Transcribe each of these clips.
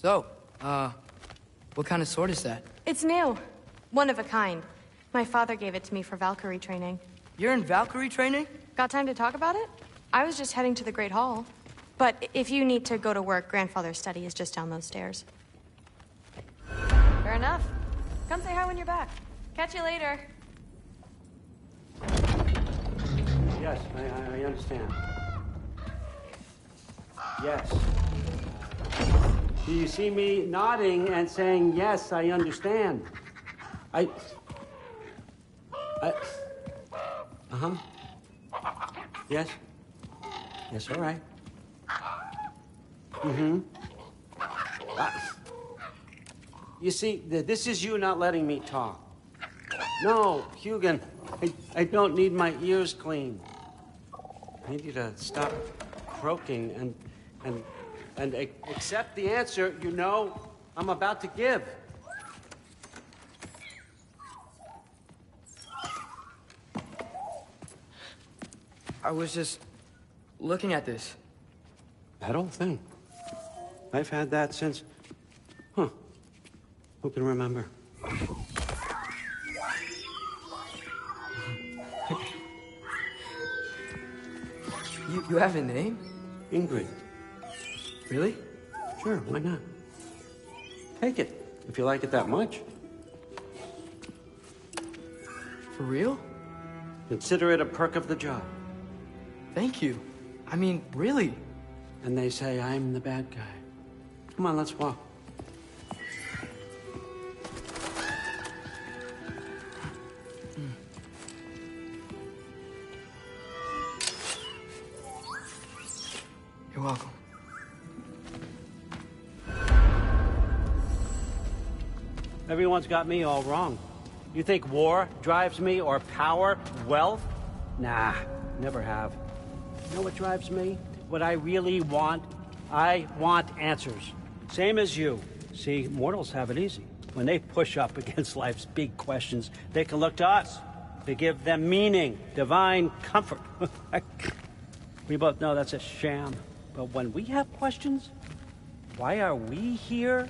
So, what kind of sword is that? It's new. One of a kind. My father gave it to me for Valkyrie training. You're in Valkyrie training? Got time to talk about it? I was just heading to the Great Hall. But if you need to go to work, Grandfather's study is just down those stairs. Fair enough. Come say hi when you're back. Catch you later. Yes, I understand. Yes. Do you see me nodding and saying, yes, I understand? Uh-huh. Yes? Yes, all right. Mm-hmm. You see, this is you not letting me talk. No, Hugin, I don't need my ears cleaned. I need you to stop croaking and accept the answer you know I'm about to give. I was just looking at this. That old thing. I've had that since... Huh. Who can remember? You have a name? Ingrid. Really? Sure, why not? Take it, if you like it that much. For real? Consider it a perk of the job. Thank you. I mean, really. And they say I'm the bad guy. Come on, let's walk. You're welcome. Everyone's got me all wrong. You think war drives me, or power, wealth? Nah, never have. You know what drives me? What I really want? I want answers. Same as you. See, mortals have it easy. When they push up against life's big questions, they can look to us to give them meaning, divine comfort. We both know that's a sham. But when we have questions, why are we here?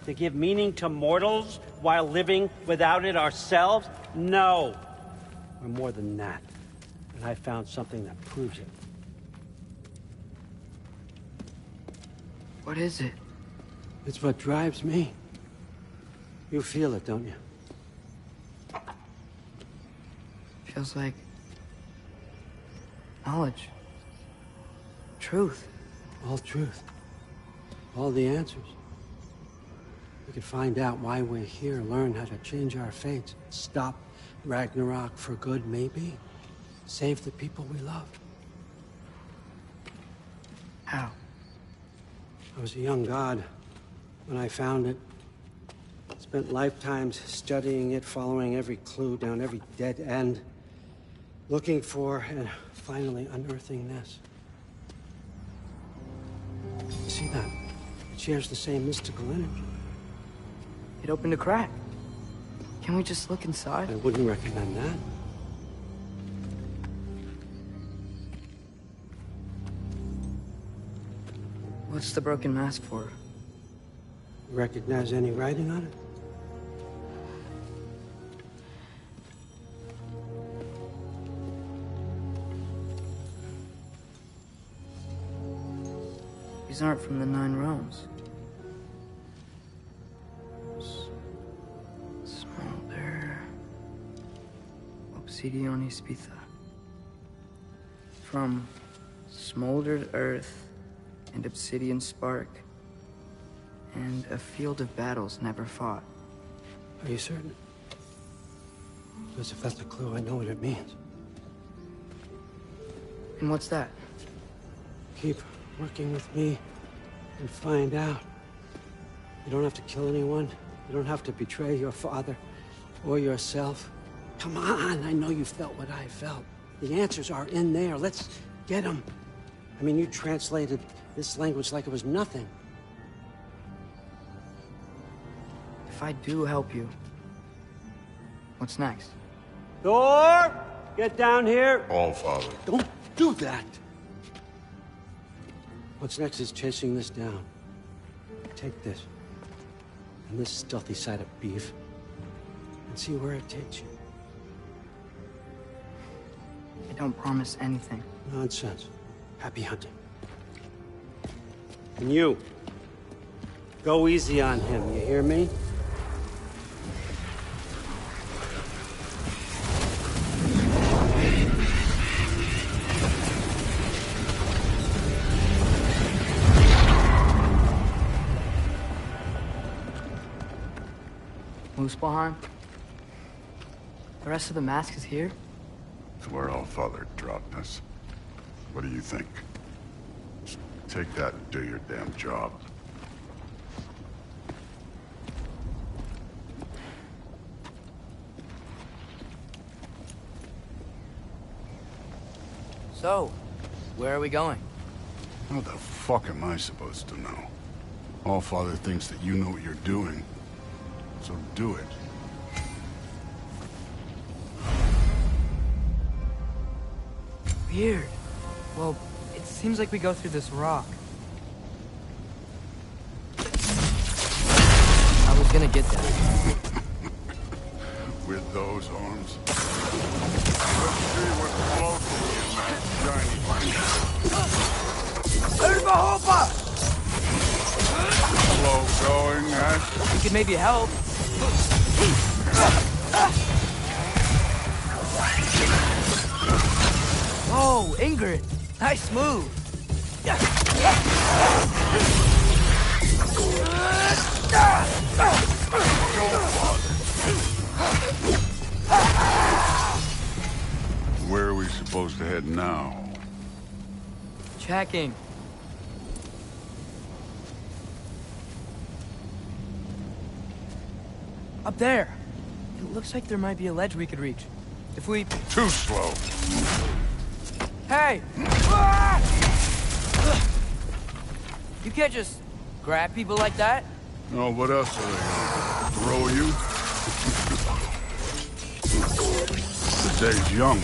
To give meaning to mortals while living without it ourselves? No. We're more than that. And I found something that proves it. What is it? It's what drives me. You feel it, don't you? Feels like knowledge. Truth. All truth. All the answers. We could find out why we're here, learn how to change our fates, stop Ragnarok for good, maybe. Save the people we love. How? I was a young god when I found it. Spent lifetimes studying it, following every clue down every dead end, looking for and finally unearthing this. You see that? It shares the same mystical energy. It opened a crack. Can we just look inside? I wouldn't recommend that. What's the broken mask for? Recognize any writing on it? These aren't from the Nine Realms. Smolder. Obsidion Ispitha. From smoldered earth and obsidian spark, and a field of battles never fought. Are you certain? Because if that's a clue, I know what it means. And what's that? Keep working with me and find out. You don't have to kill anyone. You don't have to betray your father or yourself. Come on, I know you felt what I felt. The answers are in there. Let's get them. I mean, you translated this language like it was nothing. If I do help you, what's next? Thor! Get down here! All, Father. Don't do that! What's next is chasing this down. Take this. And this stealthy side of beef. And see where it takes you. I don't promise anything. Nonsense. Happy hunting. And you. Go easy on him, you hear me? Muspelheim? The rest of the mask is here? It's where Allfather dropped us. What do you think? Just take that and do your damn job. So, where are we going? How the fuck am I supposed to know? Allfather thinks that you know what you're doing. So do it. Weird. Well, it seems like we go through this rock. I was gonna get that. With those arms. Let's see what's floating in that shiny Slow going, huh? We could maybe help. Whoa, Ingrid! Nice move! Where are we supposed to head now? Checking. Up there. It looks like there might be a ledge we could reach. If we... Too slow. Hey! You can't just grab people like that. Oh, what else are they gonna throw you? The day's young.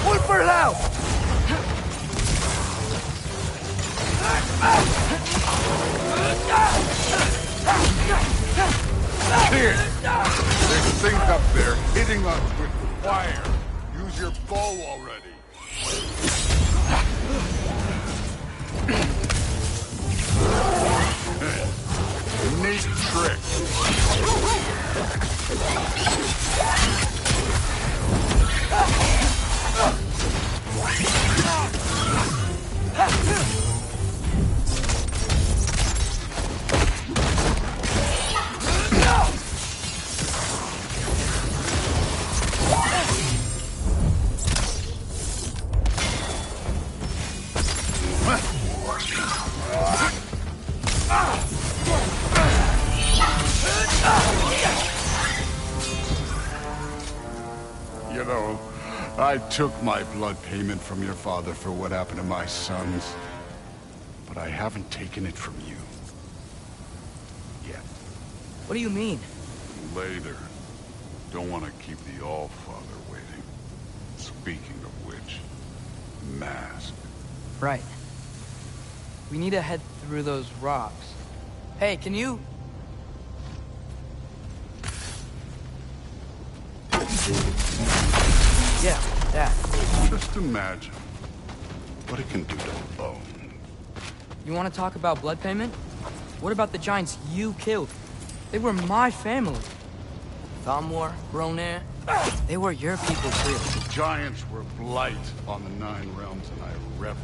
One for now! Kid! There's things up there hitting us with fire. Use your bow already. Neat trick. You know, I took my blood payment from your father for what happened to my sons. But I haven't taken it from you. Yet. What do you mean? Later. Don't want to keep the Allfather waiting. Speaking of which, mask. Right. We need to head through those rocks. Hey, can you... Yeah, that. Just imagine what it can do to bone. You want to talk about blood payment? What about the giants you killed? They were my family. Thamor, Ronan, they were your people too. The giants were blight on the 9 realms, and I reveled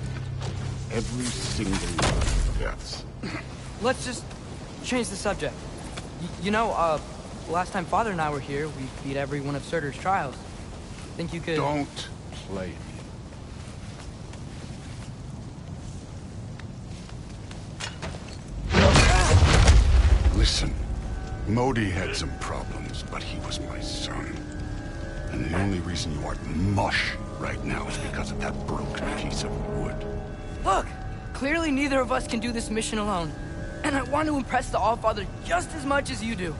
every single one of the deaths. Let's just change the subject. You know, last time Father and I were here, we beat every one of Surtur's trials. Think you could... Don't play me. Listen, Modi had some problems, but he was my son. And the only reason you aren't mush right now is because of that broken piece of wood. Look! Clearly neither of us can do this mission alone. And I want to impress the Allfather just as much as you do.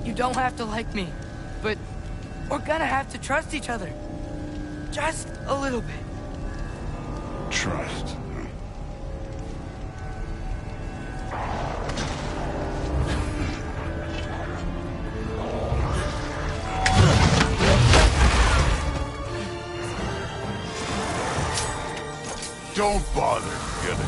You don't have to like me, but we're gonna have to trust each other. Just a little bit. trust. Don't bother getting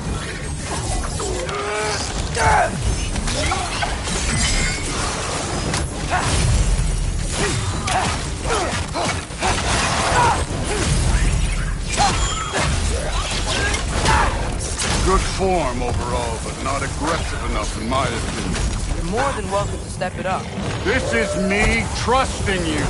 good form overall, but not aggressive enough in my opinion. You're more than welcome to step it up. This is me trusting you.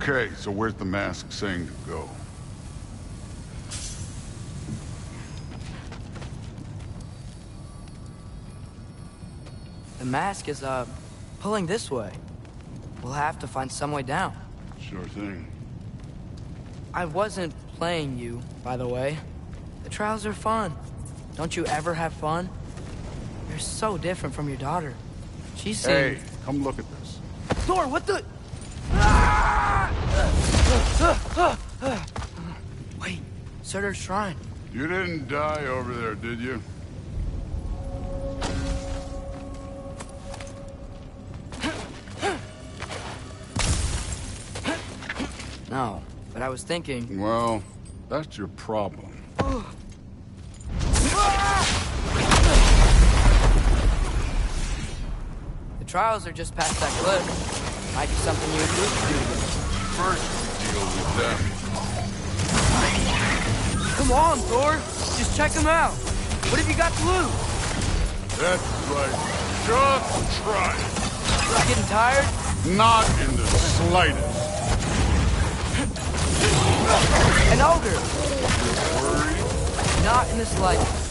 Okay, so where's the mask saying to go? The mask is, pulling this way. We'll have to find some way down. Sure thing. I wasn't playing you, by the way. The trials are fun. Don't you ever have fun? You're so different from your daughter. She seemed... Hey, come look at this. Thor, what the... Wait, Surtur's shrine. You didn't die over there, did you? No, but I was thinking... Well, that's your problem. The trials are just past that cliff. Might be something you would do. First, we deal with them. Come on, Thor. Just check them out. What have you got to lose? That's right. Just try it. Getting tired? Not in the slightest. An ogre. Worried? Not in the slightest.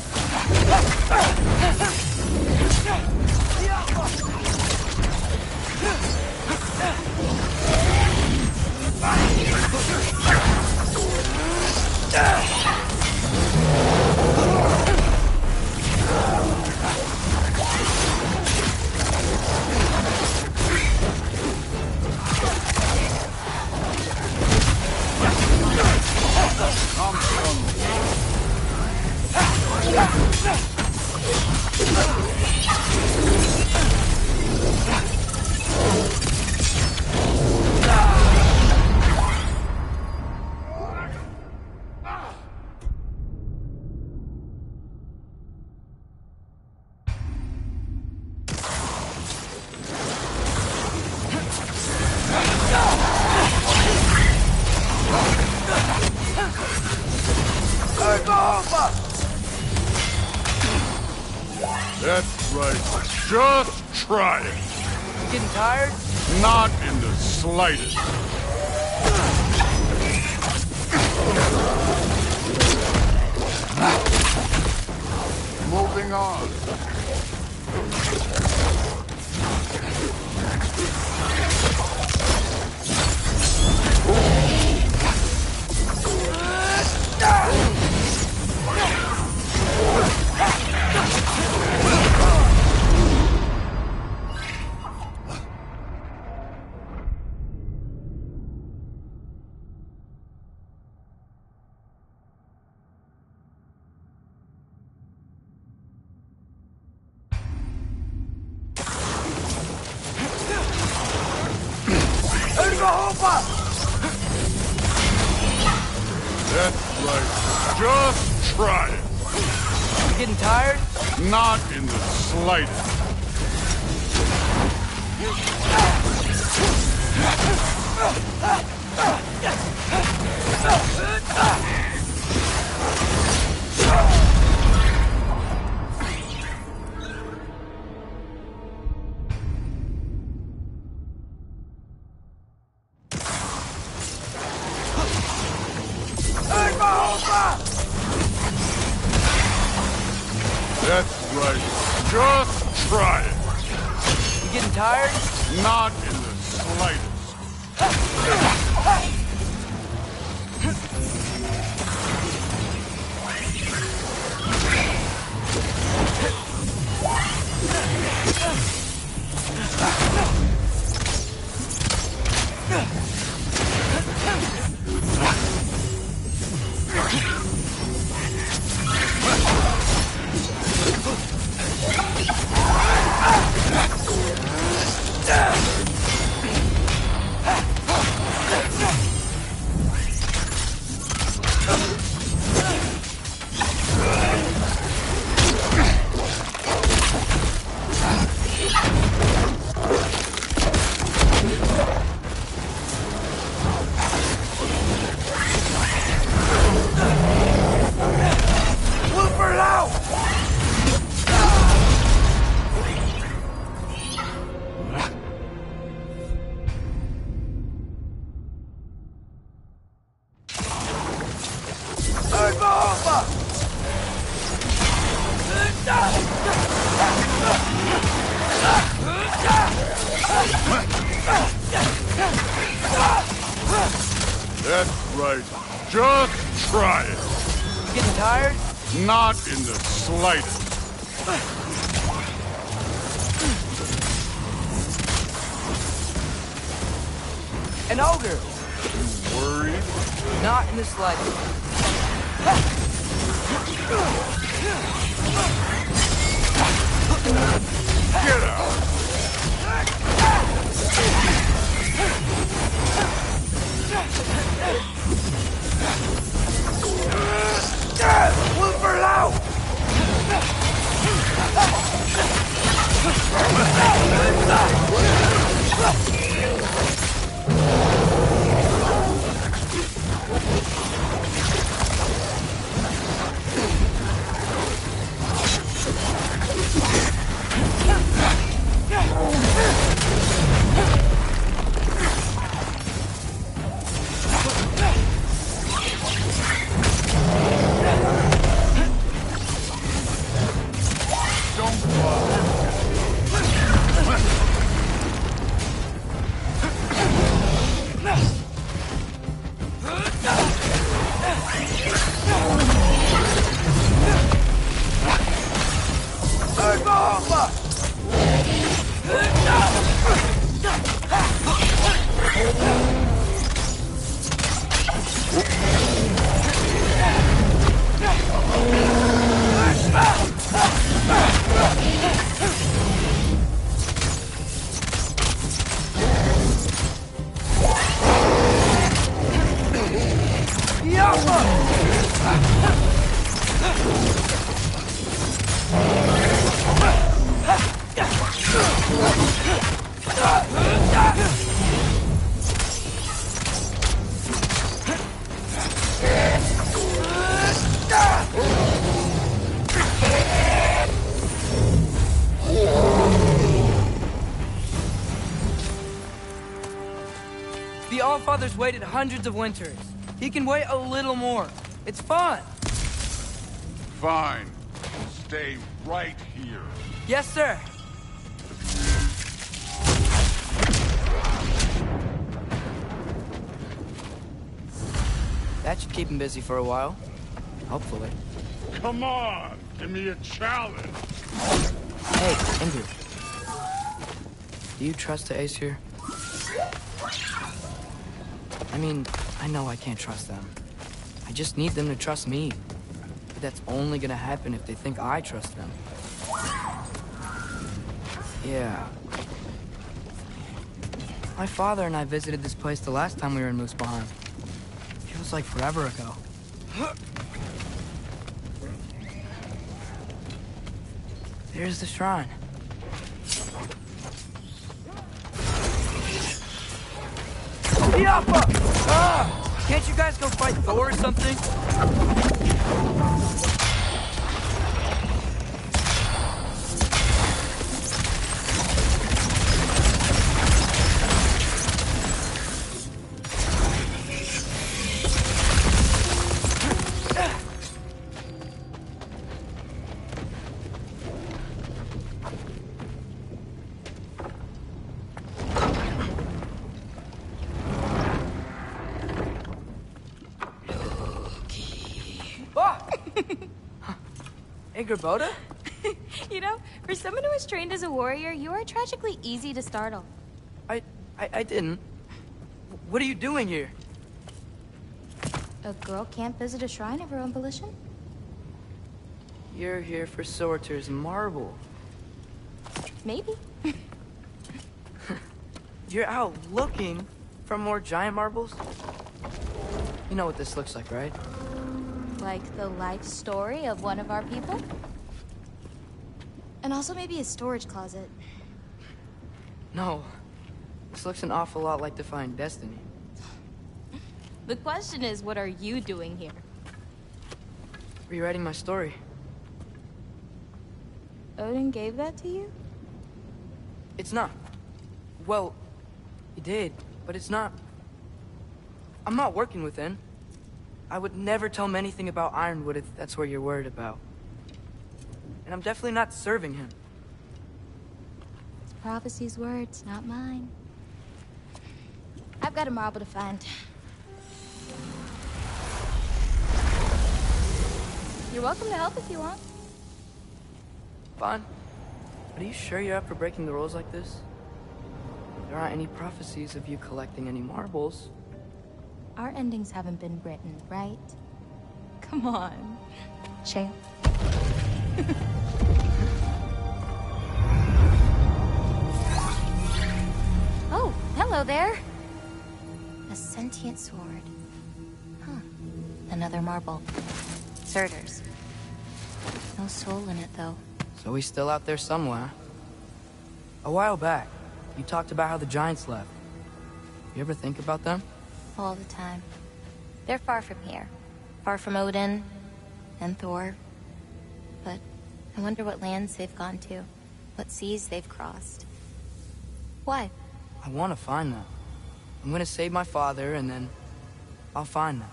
That's right. Just try it. You getting tired? Not in the slightest. Moving on. That's right. Just try it. You getting tired? Not in the slightest. That's right. Just try it. You getting tired? Not in the slightest. That's right. Just try it. Getting tired? Not in the slightest. An ogre! You worried? Not in the slightest. Get out! Wilbur Lau! The Allfather's waited hundreds of winters. He can wait a little more. It's fun. Fine. Stay right here. Yes, sir. That should keep him busy for a while. Hopefully. Come on! Give me a challenge! Hey, Ingrid. Do you trust the Ace here? I mean, I know I can't trust them. I just need them to trust me. But that's only gonna happen if they think I trust them. Yeah. My father and I visited this place the last time we were in Muspelheim. Feels like forever ago. There's the shrine. Yappa! Ah! Can't you guys go fight Thor or something? Angerboda? You know, for someone who was trained as a warrior, you are tragically easy to startle. I didn't. What are you doing here? A girl can't visit a shrine of her own volition? You're here for Sorter's marble. Maybe. You're out looking for more giant marbles? You know what this looks like, right? Like the life story of one of our people? And also maybe a storage closet. No. This looks an awful lot like Defying Destiny. The question is, what are you doing here? Rewriting my story. Odin gave that to you? It's not. Well, he did, but it's not. I'm not working with him. I would never tell him anything about Ironwood if that's what you're worried about. And I'm definitely not serving him. It's prophecy's words, not mine. I've got a marble to find. You're welcome to help if you want. Fine. But are you sure you're up for breaking the rules like this? There aren't any prophecies of you collecting any marbles. Our endings haven't been written, right? Come on, champ. Oh, hello there. A sentient sword. Huh. Another marble. Surtur's. No soul in it, though. So he's still out there somewhere. A while back, you talked about how the giants left. You ever think about them? All the time. They're far from here. Far from Odin and Thor. But I wonder what lands they've gone to. What seas they've crossed. Why? I want to find them. I'm gonna save my father, and then I'll find them.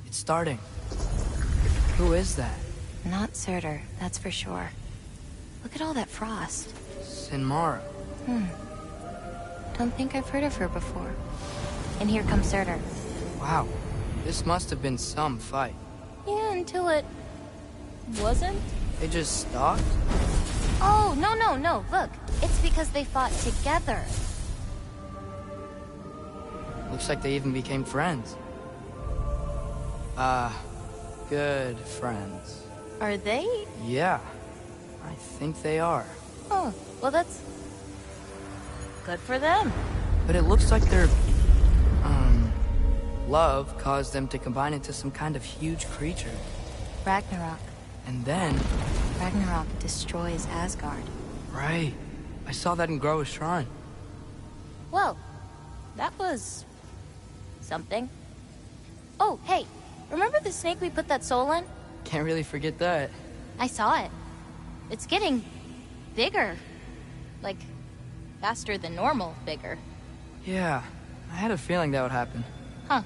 It's starting. Who is that? Not Surtur, that's for sure. Look at all that frost. Sinmara. Don't think I've heard of her before. And here comes Surtur. Wow. This must have been some fight. Yeah, until it... wasn't? They just stopped? Oh, no. Look, it's because they fought together. Looks like they even became friends. Good friends. Are they? Yeah. I think they are. Oh, well that's... good for them. But it looks like their... love caused them to combine into some kind of huge creature. Ragnarok. And then... Ragnarok destroys Asgard. Right. I saw that in Groa's shrine. Well, that was... something. Oh, hey, remember the snake we put that soul in? Can't really forget that. I saw it. It's getting... bigger. Like, faster than normal bigger. Yeah, I had a feeling that would happen. Huh.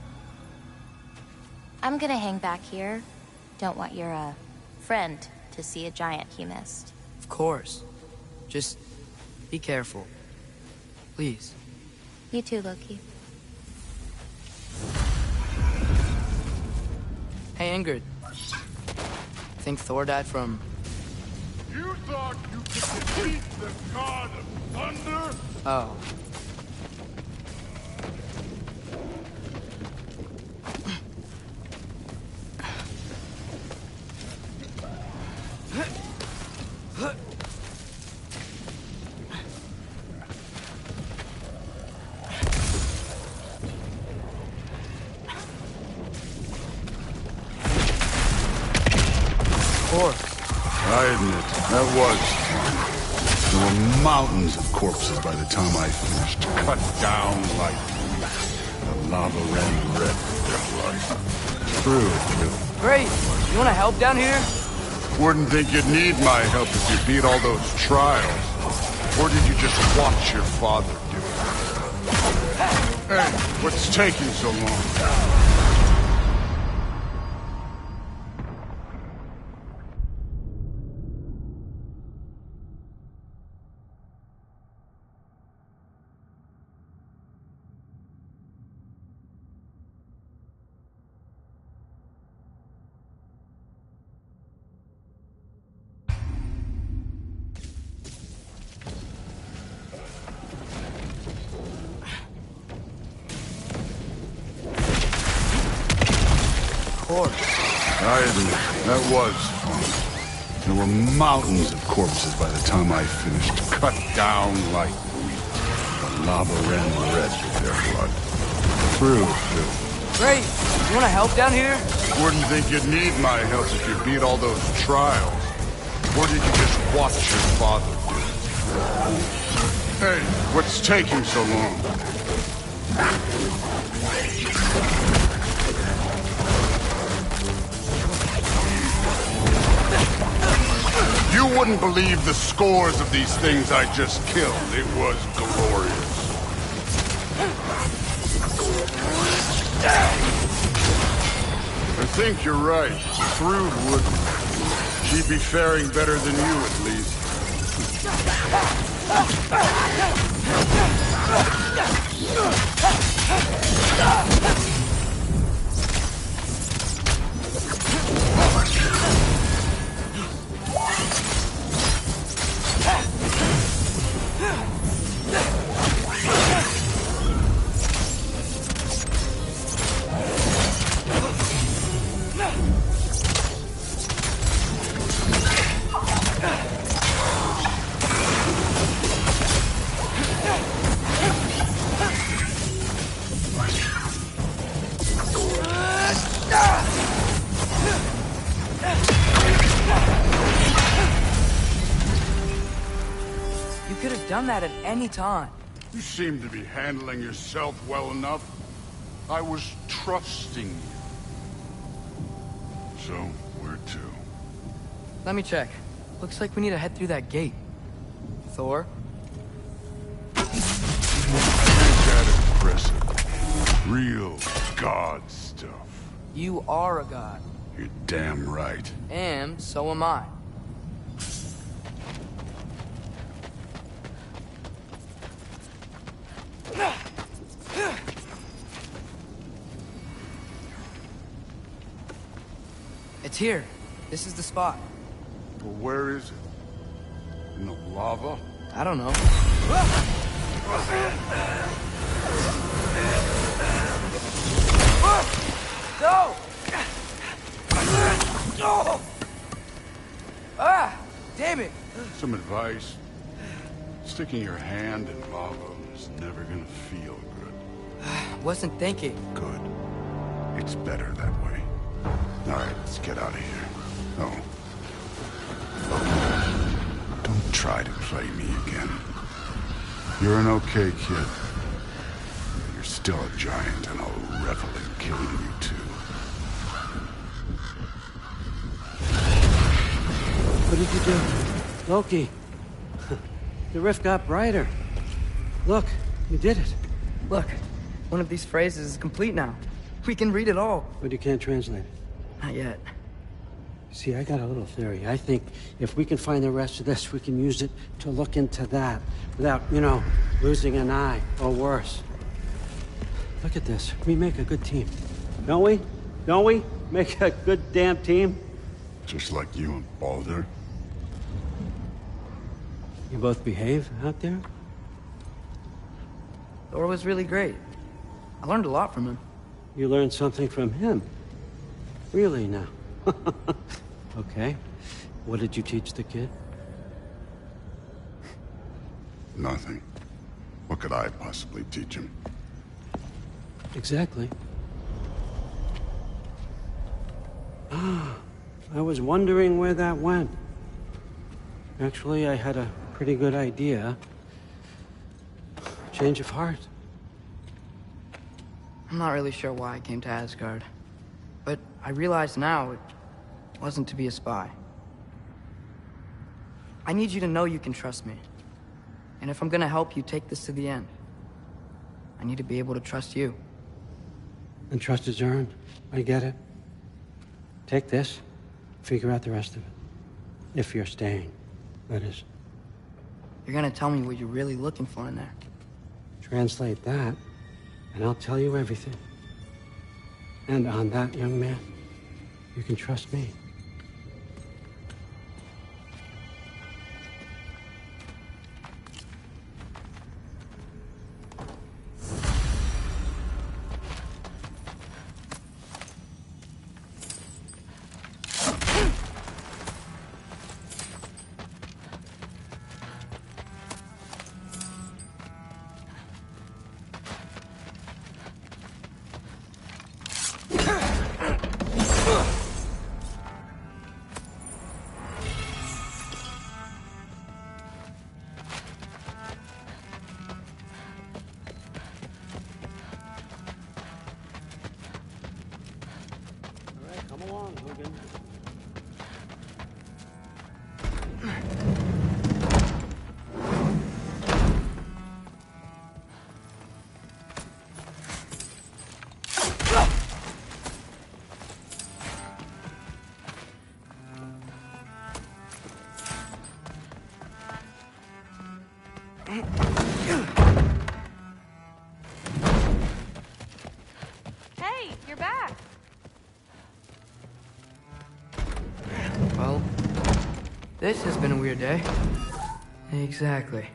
I'm gonna hang back here. Don't want your, friend to see a giant he missed. Of course. Just be careful. Please. You too, Loki. Hey, Ingrid. Think Thor died from... You thought you could defeat the god of thunder? Oh. I admit, that was fun. There were mountains of corpses by the time I finished, cut down like the lava ran red with their blood. True, too. Great! You wanna help down here? Wouldn't think you'd need my help if you beat all those trials. Or did you just watch your father do it? Hey, what's taking so long? course. I admit, that was fun. There were mountains of corpses by the time I finished, cut down like wheat. The lava ran red with their blood. True, too. Great. You want to help down here? Wouldn't think you'd need my help if you beat all those trials. Or did you just watch your father do it? Hey, what's taking so long? You wouldn't believe the scores of these things I just killed. It was glorious. I think you're right. Thrud wouldn't. She'd be faring better than you, at least. You could have done that at any time. You seem to be handling yourself well enough. I was trusting you. So, where to? Let me check. Looks like we need to head through that gate. Thor? Ain't that impressive? Real god stuff. You are a god. You're damn right. And so am I. It's here. This is the spot. Well, where is it? In the lava? I don't know. No! Ah! Damn it! Some advice. Sticking your hand in lava is never gonna feel good. Wasn't thinking. Good. It's better that way. All right, let's get out of here. Oh. Don't try to play me again. You're an okay kid. You're still a giant, and I'll revel in killing you too. What did you do? Loki. The rift got brighter. Look, you did it. Look, one of these phrases is complete now. We can read it all. But you can't translate it. Not yet. See, I got a little theory. I think if we can find the rest of this, we can use it to look into that without, losing an eye or worse. Look at this. We make a good team. Don't we? Don't we? Make a good damn team? Just like you and Baldur. You both behave out there? Thor was really great. I learned a lot from him. You learned something from him? Really now? Okay. What did you teach the kid? Nothing. What could I possibly teach him? Exactly. I was wondering where that went. Actually, I had a pretty good idea. Change of heart. I'm not really sure why I came to Asgard. But I realize now it wasn't to be a spy. I need you to know you can trust me. And if I'm gonna help you take this to the end, I need to be able to trust you. And trust is earned. I get it. Take this. Figure out the rest of it. If you're staying, that is. You're gonna tell me what you're really looking for in there. Translate that, and I'll tell you everything. And on that, young man, you can trust me. This has been a weird day. Exactly.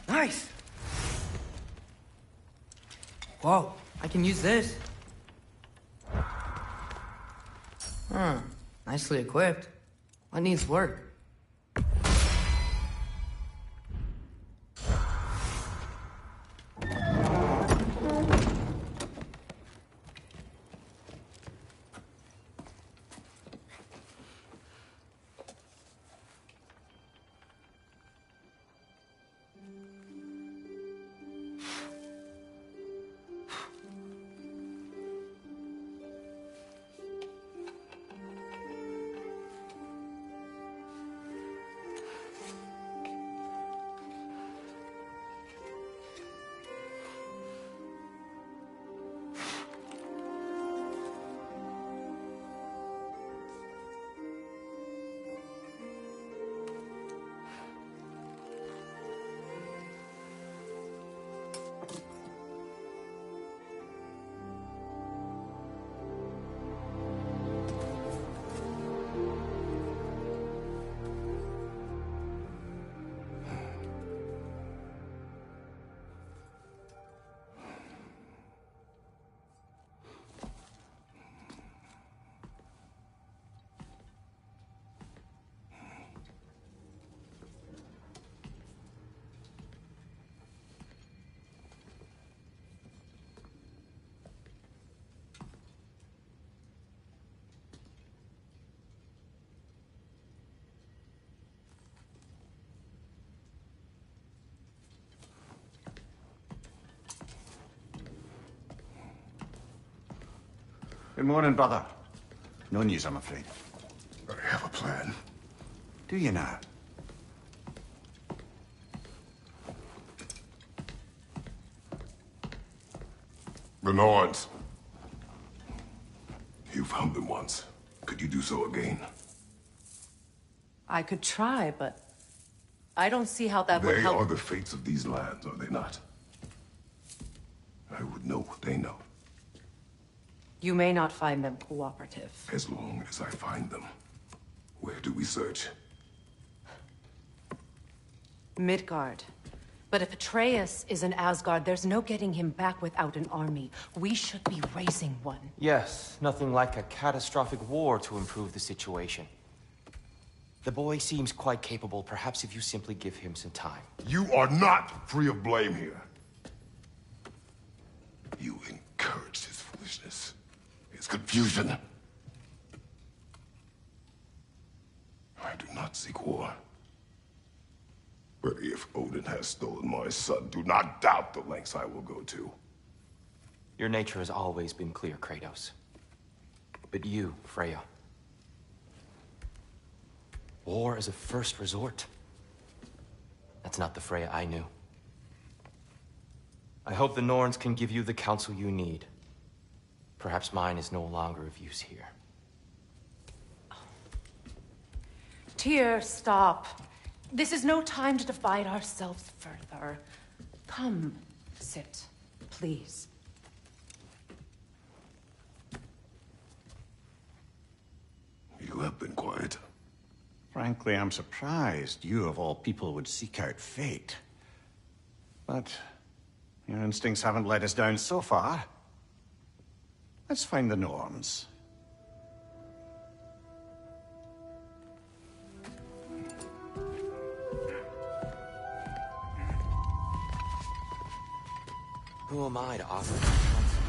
Nice! Whoa, I can use this. Huh, nicely equipped. What needs work? Good morning, brother. No news, I'm afraid. I have a plan. Do you now? The Norns. You found them once. Could you do so again? I could try, but I don't see how that would They help. are the fates of these lands, are they not? I would know what they know, You may not find them cooperative. as long as I find them. Where do we search? Midgard. But if Atreus is in Asgard, there's no getting him back without an army. We should be raising one. Yes, nothing like a catastrophic war to improve the situation. The boy seems quite capable, perhaps if you simply give him some time. You are not free of blame here. You encouraged his foolishness, his confusion. I do not seek war. But if Odin has stolen my son, do not doubt the lengths I will go to. Your nature has always been clear, Kratos. But you, Freya. War is a first resort. That's not the Freya I knew. I hope the Norns can give you the counsel you need. Perhaps mine is no longer of use here. Tyr, stop. This is no time to divide ourselves further. Come, sit, please. You have been quiet. Frankly, I'm surprised you, of all people, would seek out fate. But your instincts haven't let us down so far. Let's find the Norns. Who am I to offer my counsel?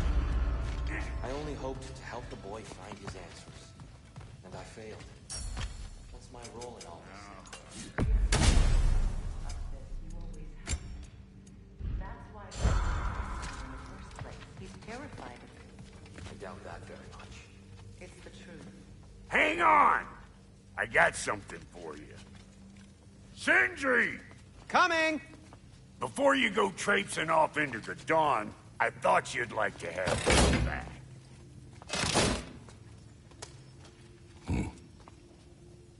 I only hoped to help the boy find his answers. And I failed. What's my role in all this? That's why in the first place, he's terrified of it. I doubt that very much. It's the truth. Hang on! I got something for you. Sindri! Coming! Before you go traipsing off into the dawn, I thought you'd like to have this back.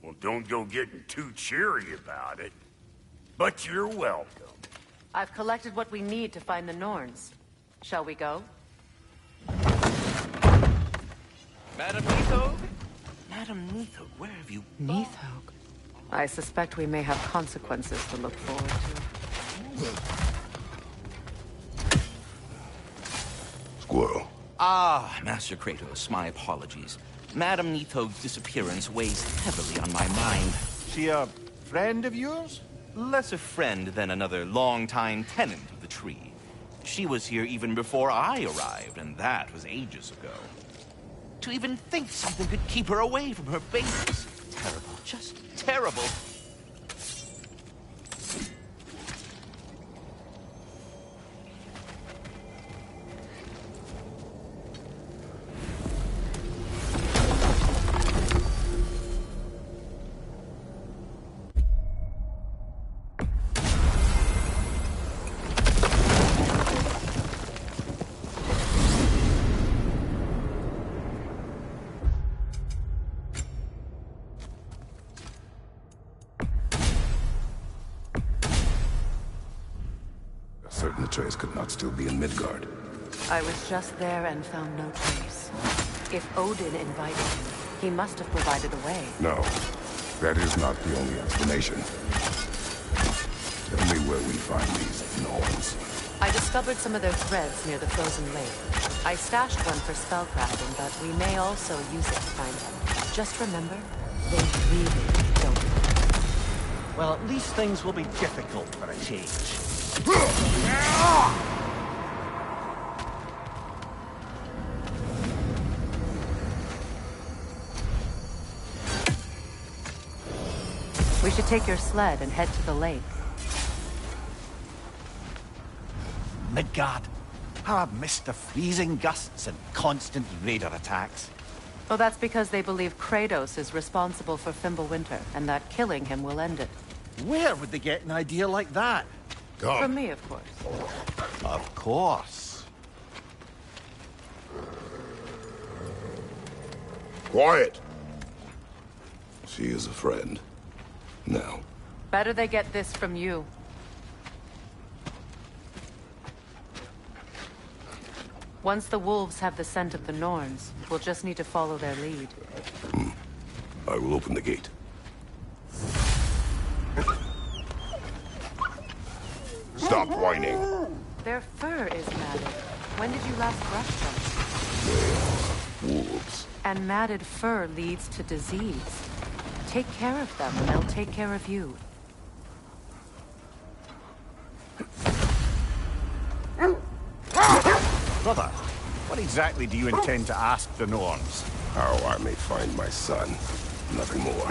Well, don't go getting too cheery about it. But you're welcome. I've collected what we need to find the Norns. Shall we go? Madam Neathog? Madam Neathog, where have you gone? Neathog. I suspect we may have consequences to look forward to. Squirrel. Ah, Master Kratos, my apologies. Madam Neathog's disappearance weighs heavily on my mind. She a friend of yours? Less a friend than another long-time tenant of the tree. She was here even before I arrived, and that was ages ago. To even think something could keep her away from her babies. Terrible, just terrible. Certain Atreus could not still be in Midgard. I was just there and found no trace. If Odin invited him, he must have provided a way. No, that is not the only explanation. Tell me where we find these Norns. I discovered some of their threads near the frozen lake. I stashed one for spellcrafting, but we may also use it to find them. Just remember, they really don't. Well, at least things will be difficult for a change. We should take your sled and head to the lake. Midgard. How I've missed the freezing gusts and constant raider attacks. Well, that's because they believe Kratos is responsible for Fimbulwinter, and that killing him will end it. Where would they get an idea like that? From me, of course. Of course. Quiet! She is a friend. Now. Better they get this from you. Once the wolves have the scent of the Norns, we'll just need to follow their lead. I will open the gate. Stop whining. Their fur is matted. When did you last brush them? Wolves. And matted fur leads to disease. Take care of them, and they'll take care of you. Brother, what exactly do you intend to ask the Norns? How I may find my son. Nothing more.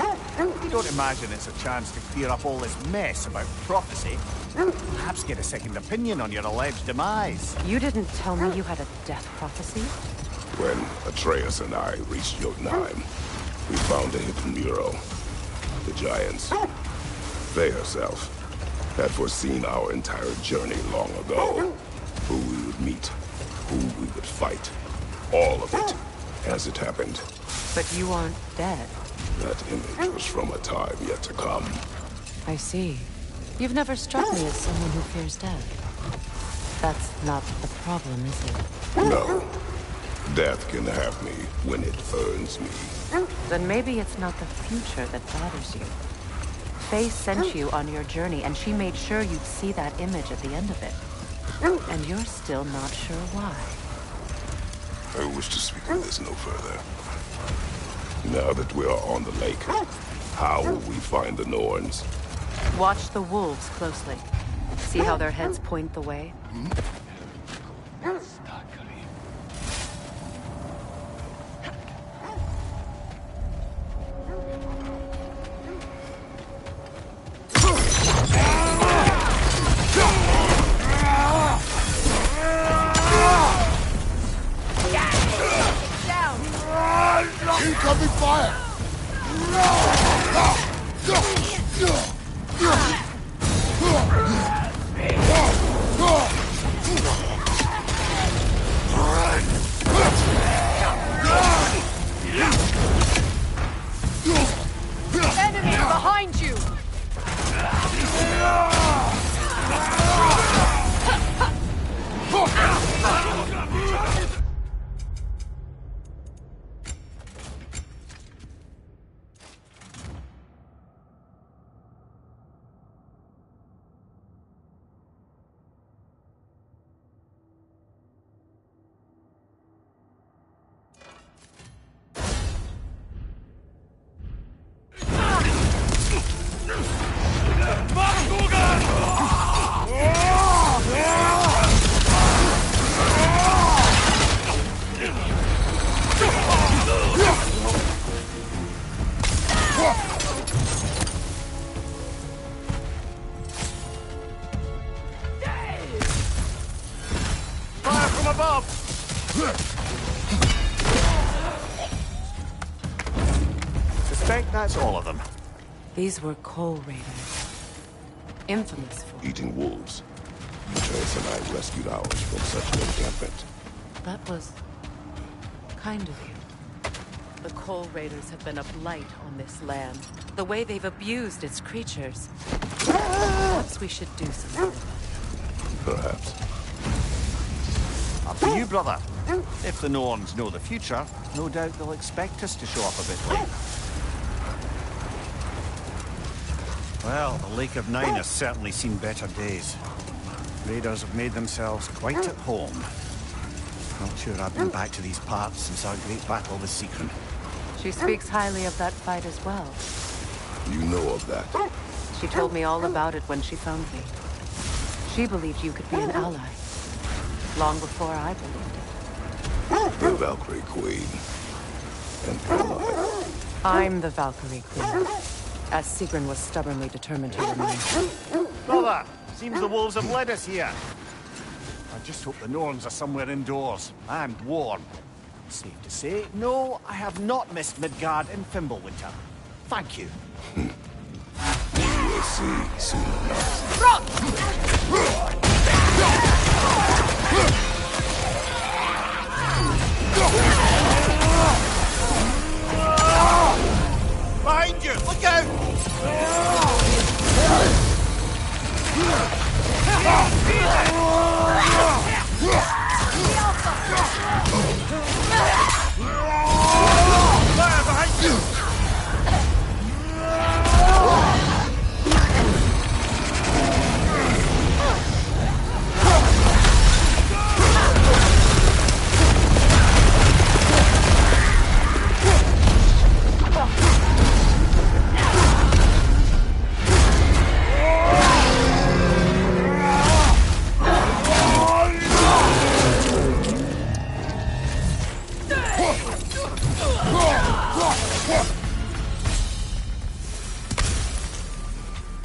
You don't imagine it's a chance to clear up all this mess about prophecy? Perhaps get a second opinion on your alleged demise. You didn't tell me you had a death prophecy? When Atreus and I reached Jotunheim, we found a hidden mural. The giants, they herself, had foreseen our entire journey long ago. Who we would meet, who we would fight. All of it, as it happened. But you aren't dead. That image was from a time yet to come. I see. You've never struck me as someone who fears death. That's not the problem, is it? No. Death can have me when it earns me. Then maybe it's not the future that bothers you. Faye sent you on your journey, and she made sure you'd see that image at the end of it. And you're still not sure why. I wish to speak of this no further. Now that we are on the lake, how will we find the Norns? Watch the wolves closely. See how their heads point the way? Incoming fire! Enemy behind you! Fire from above! Suspect that's all of them. These were coal raiders. Infamous for... Eating wolves. Atreus and I rescued ours from such an encampment. That was... kind of you. The coal raiders have been a blight on this land. The way they've abused its creatures. Perhaps we should do something about it. Perhaps. Up to you, brother. If the Norns know the future, no doubt they'll expect us to show up a bit late. Well, the Lake of Nine has certainly seen better days. Raiders have made themselves quite at home. Not sure I've been back to these parts since our great battle with Secret. She speaks highly of that fight as well. You know of that. She told me all about it when she found me. She believed you could be an ally. Long before I believed it. The Valkyrie Queen. And ally. I'm the Valkyrie Queen. As Sigrun was stubbornly determined to remind me. Brother, seems the wolves have led us here. I just hope the Norns are somewhere indoors and warm. Safe to say, no, I have not missed Midgard in Fimbulwinter. Thank you. You will see soon enough. Behind you! Look out! Fire behind you!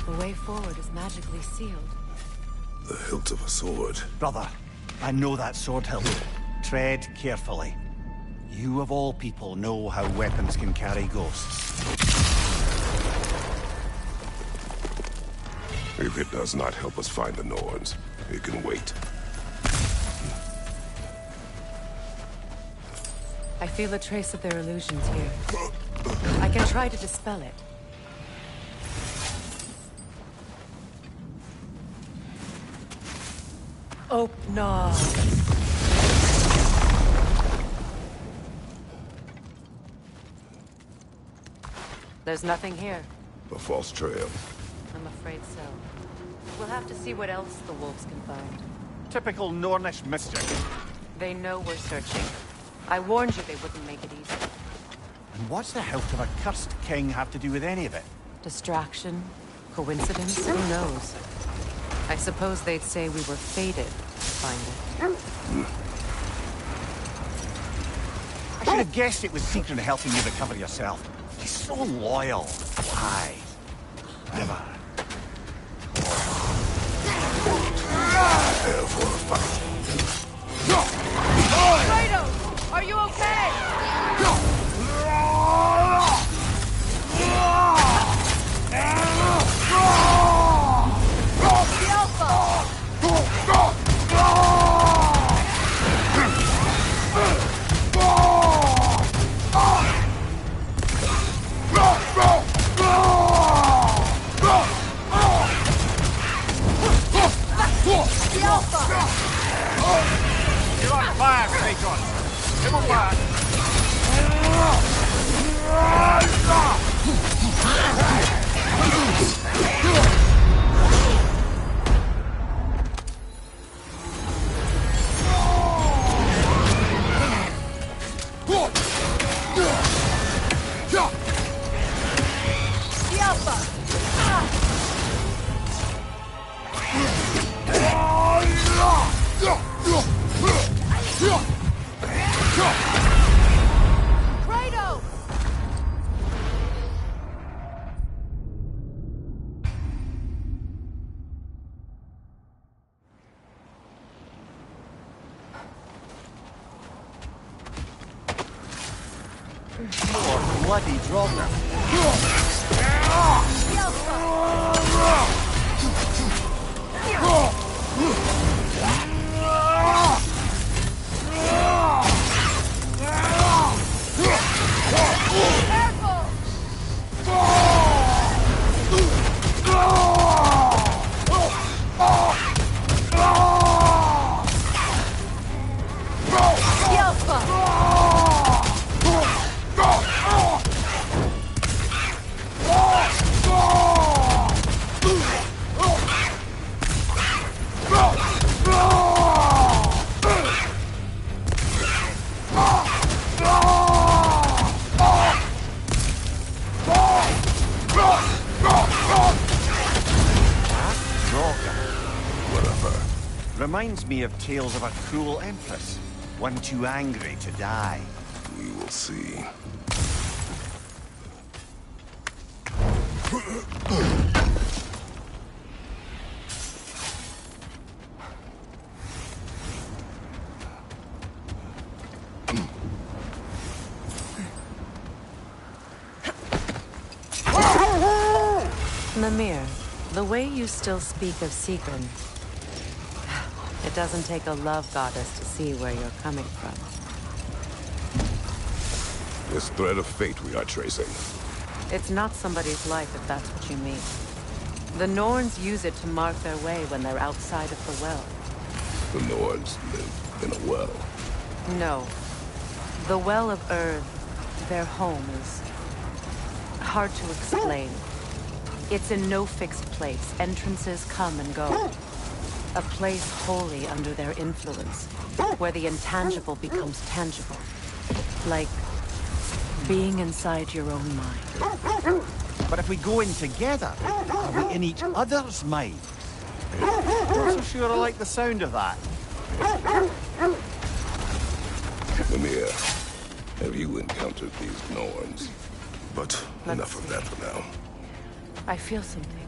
The way forward is magically sealed. The hilt of a sword. Brother, I know that sword hilt. Tread carefully. You of all people know how weapons can carry ghosts. If it does not help us find the Norns, it can wait. I feel a trace of their illusions here. I can try to dispel it. Open. There's nothing here. A false trail. I'm afraid so. We'll have to see what else the wolves can find. Typical Nornish mischief. They know we're searching. I warned you they wouldn't make it easy. And what's the hilt of a cursed king have to do with any of it? Distraction? Coincidence? Who knows? I suppose they'd say we were fated to find it. I should have guessed it was Secret helping you recover yourself. He's so loyal. Why? Never. Prepare for a fight. Kratos! Are you okay? You're on fire, Kratos. Come on back. bloody Draugr. Reminds me of tales of a cruel empress, one too angry to die. We will see. Mimir, the way you still speak of Sigrun, it doesn't take a love goddess to see where you're coming from. This thread of fate we are tracing. It's not somebody's life, if that's what you mean. The Norns use it to mark their way when they're outside of the well. The Norns live in a well. No. The Well of Earth, their home, is hard to explain. It's in no fixed place. Entrances come and go. A place wholly under their influence, where the intangible becomes tangible. Like being inside your own mind. But if we go in together, are we in each other's mind? Not so sure I like the sound of that. Mimir, have you encountered these Norns? But enough of that for now. I feel something.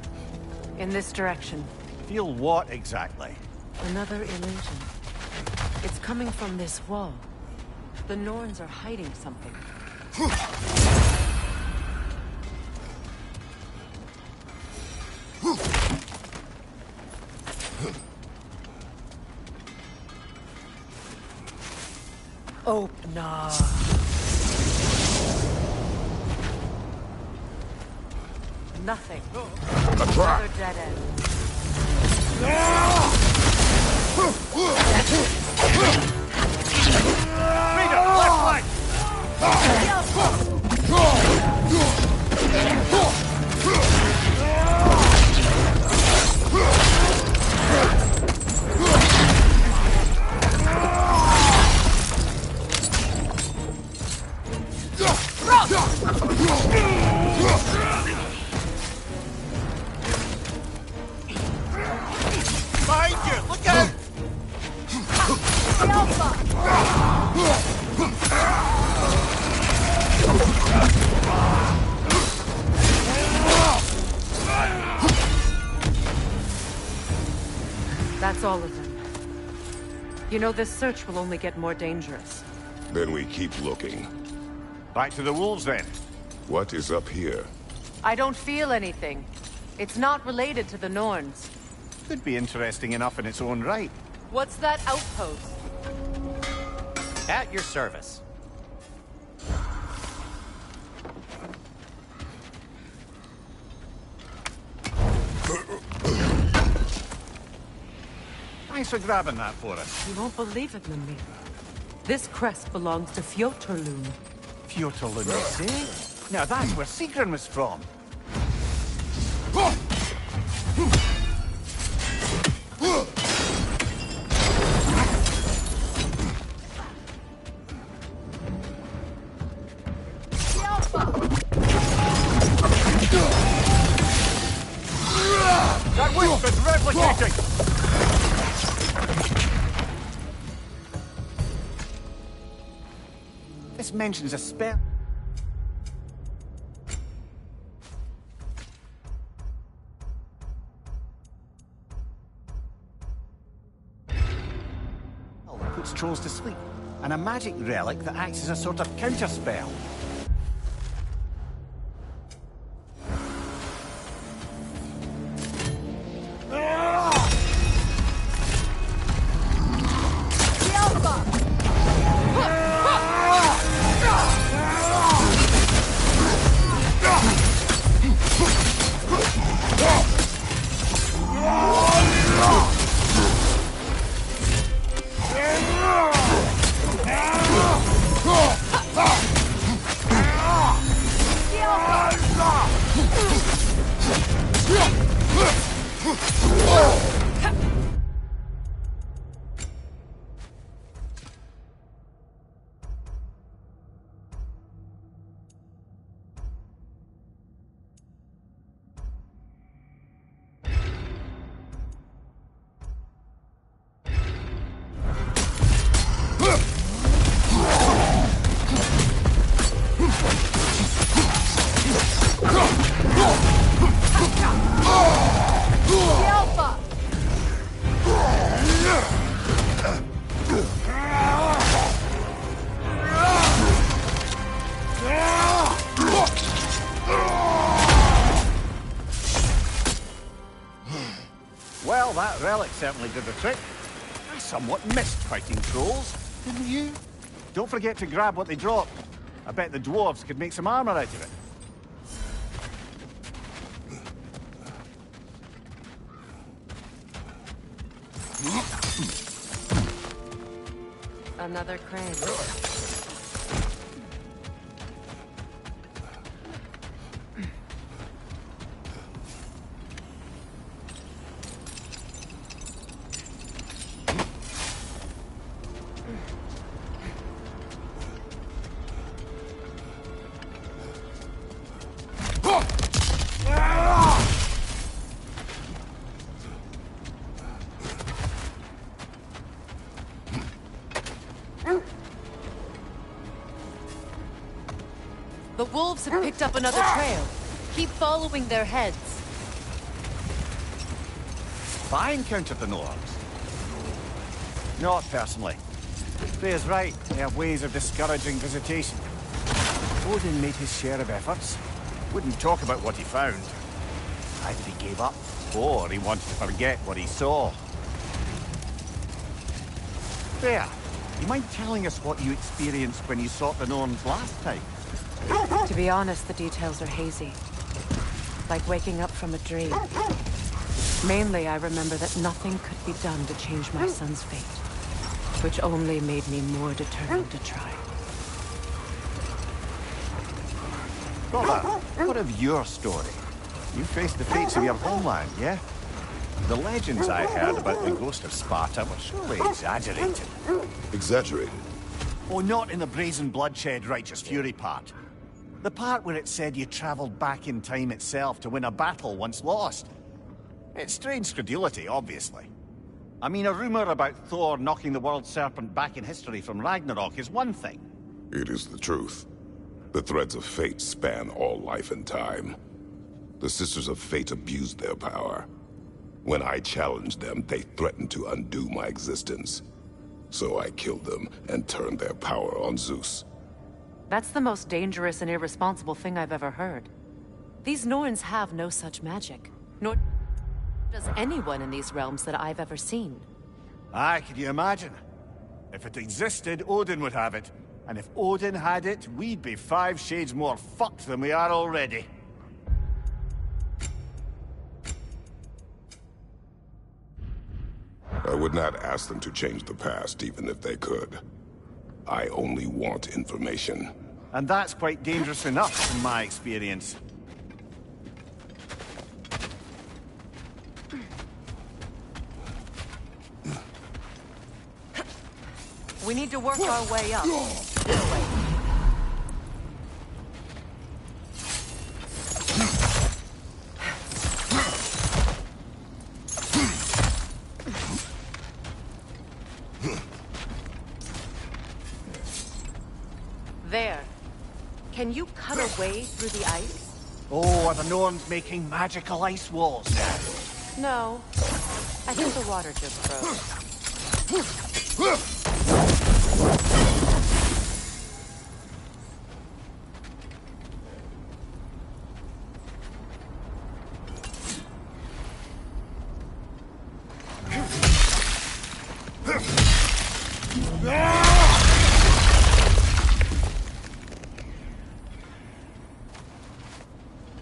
In this direction. Feel what exactly? Another illusion. It's coming from this wall. The Norns are hiding something. Open up. Nothing. A trap! Another dead end. Rita, left flank! Behind you! Look out! That's all of them. You know, this search will only get more dangerous. Then we keep looking. Back to the wolves, then. What is up here? I don't feel anything. It's not related to the Norns. Could be interesting enough in its own right. What's that outpost? At your service. Thanks for grabbing that for us. You won't believe it, Mimir. This crest belongs to Fjotorlund. Fjotorlund, you say? Now that's where Sigrun was from. That wisp is replicating! This mentions a spell. That puts trolls to sleep, and a magic relic that acts as a sort of counterspell. Well, that relic certainly did the trick. I somewhat missed fighting trolls, didn't you? Don't forget to grab what they drop. I bet the dwarves could make some armor out of it. Another crane. The wolves have picked up another trail. Keep following their heads. I encountered the Nords. Not personally. Freya's right, they have ways of discouraging visitation. Odin made his share of efforts. Wouldn't talk about what he found. Either he gave up, or he wanted to forget what he saw. Freya, you mind telling us what you experienced when you sought the Norns last time? To be honest, the details are hazy. Like waking up from a dream. Mainly, I remember that nothing could be done to change my son's fate. Which only made me more determined to try. Brother, what of your story? You faced the fates of your homeland, yeah? The legends I heard about the ghost of Sparta were surely exaggerated. Exaggerated? Oh, not in the brazen bloodshed righteous fury part. The part where it said you traveled back in time itself to win a battle once lost. It's strange credulity, obviously. I mean, a rumor about Thor knocking the world serpent back in history from Ragnarok is one thing. It is the truth. The threads of fate span all life and time. The Sisters of Fate abused their power. When I challenged them, they threatened to undo my existence. So I killed them and turned their power on Zeus. That's the most dangerous and irresponsible thing I've ever heard. These Norns have no such magic. Nor does anyone in these realms that I've ever seen. Aye, can you imagine? If it existed, Odin would have it. And if Odin had it, we'd be 5 shades more fucked than we are already. I would not ask them to change the past, even if they could. I only want information. And that's quite dangerous enough, in my experience. We need to work our way up. This way. There. Can you cut a way through the ice? Oh, are the Norns making magical ice walls now? No. I think the water just froze.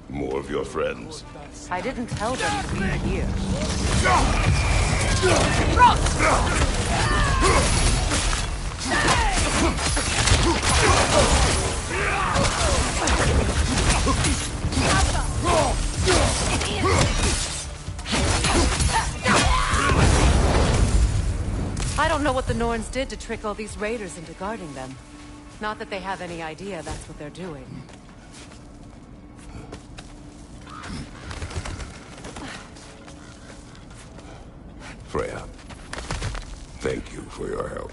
More of your friends. I didn't tell them to be here. don't know what the Norns did to trick all these raiders into guarding them. Not that they have any idea that's what they're doing. Freya, thank you for your help.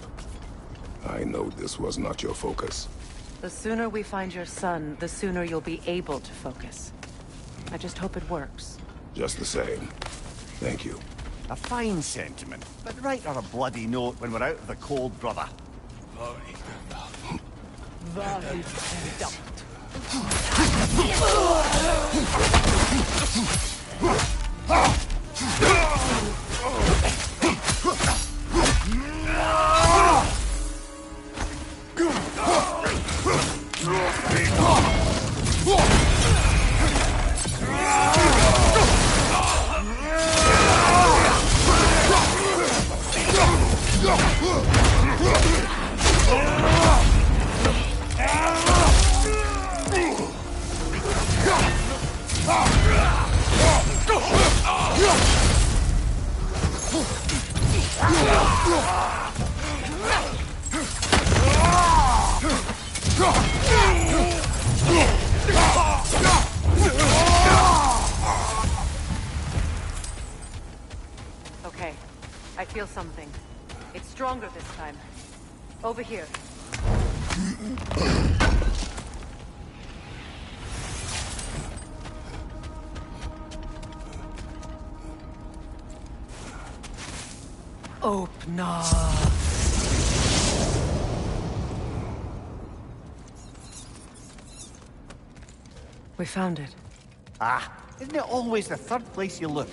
I know this was not your focus. The sooner we find your son, the sooner you'll be able to focus. I just hope it works. Just the same. Thank you. A fine sentiment, but write her a bloody note when we're out of the cold, brother. Okay, I feel something. It's stronger this time. Over here. Open up. We found it. Ah, isn't it always the third place you look?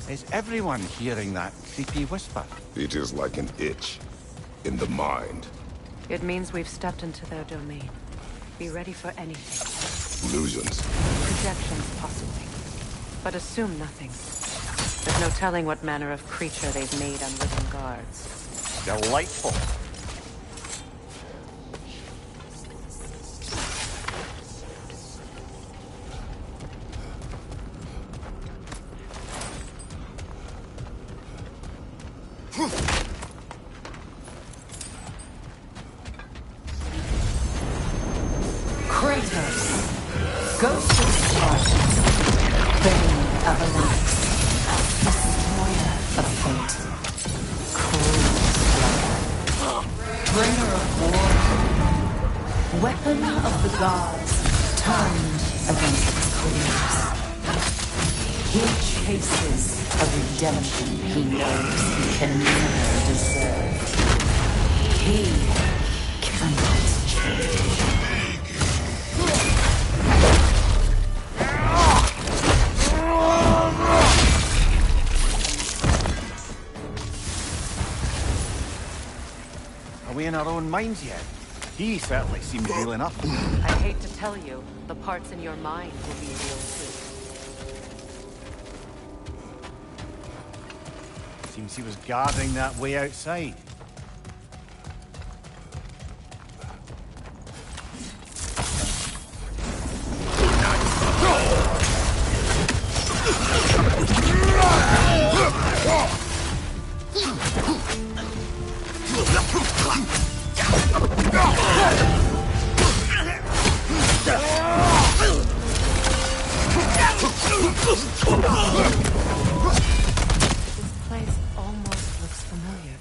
Is everyone hearing that creepy whisper? It is like an itch in the mind. It means we've stepped into their domain. Be ready for anything. Illusions. Projections, possibly. But assume nothing. There's no telling what manner of creature they've made on living guards. Delightful. Ghost of Spartans, Bane of Elyx, Destroyer of Fate, Cruel Bringer of War, Weapon of the Gods, turned against its creators. He chases a redemption he knows he can never deserve. He cannot change. Are we in our own minds yet? He certainly seemed real enough. I hate to tell you, the parts in your mind will be real too. Seems he was guarding that way outside. This place almost looks familiar,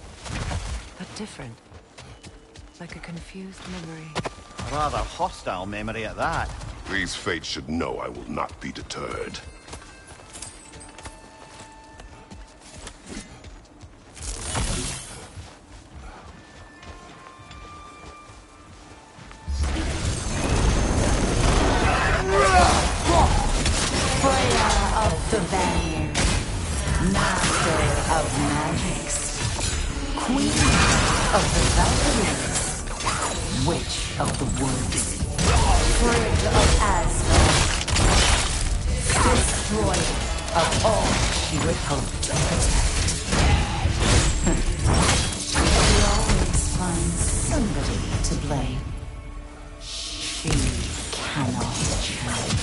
but different. Like a confused memory. A rather hostile memory at that. These fates should know I will not be deterred. The Vanir, Master of Magics, Queen of the Valkyries, Witch of the Woods, Frigg of Asgard, Destroyer of all she would hope to protect. She always finds somebody to blame. She cannot change.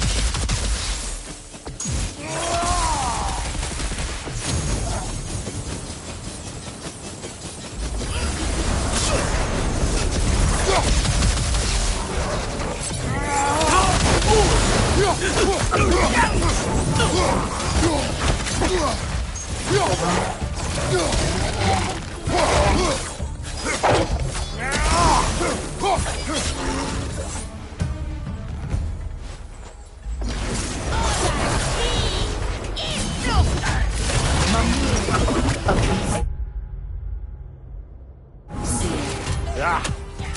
Ah,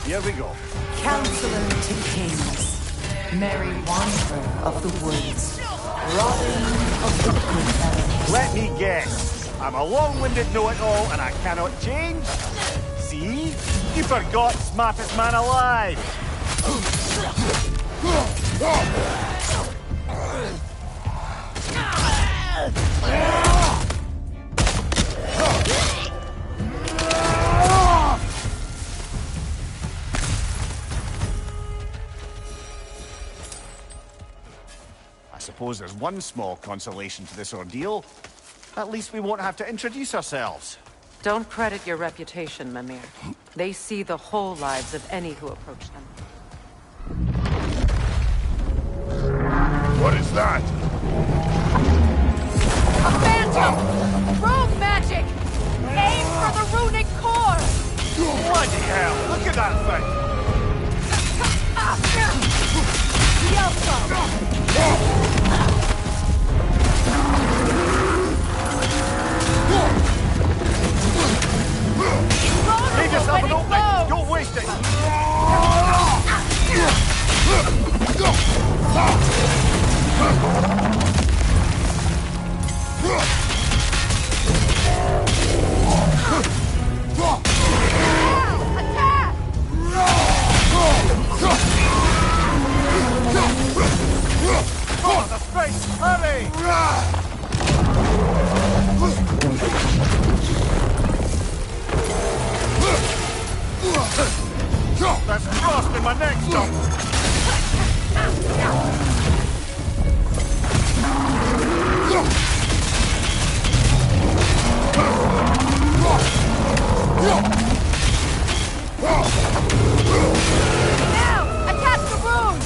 here we go. Counselor to kings, merry wanderer of the woods, Robin of the Good. Let me guess. I'm a long-winded know-it-all and I cannot change? See? You forgot smartest man alive. I suppose there's one small consolation to this ordeal. At least we won't have to introduce ourselves. Don't credit your reputation, Mimir. They see the whole lives of any who approach them. What is that? A phantom! Rogue magic! Aim for the runic core! Bloody hell! Look at that thing! Make yourself an opening! Don't waste it! Oh, the space! Hurry! That's frost in my neck, jump! Now! Attack the rune!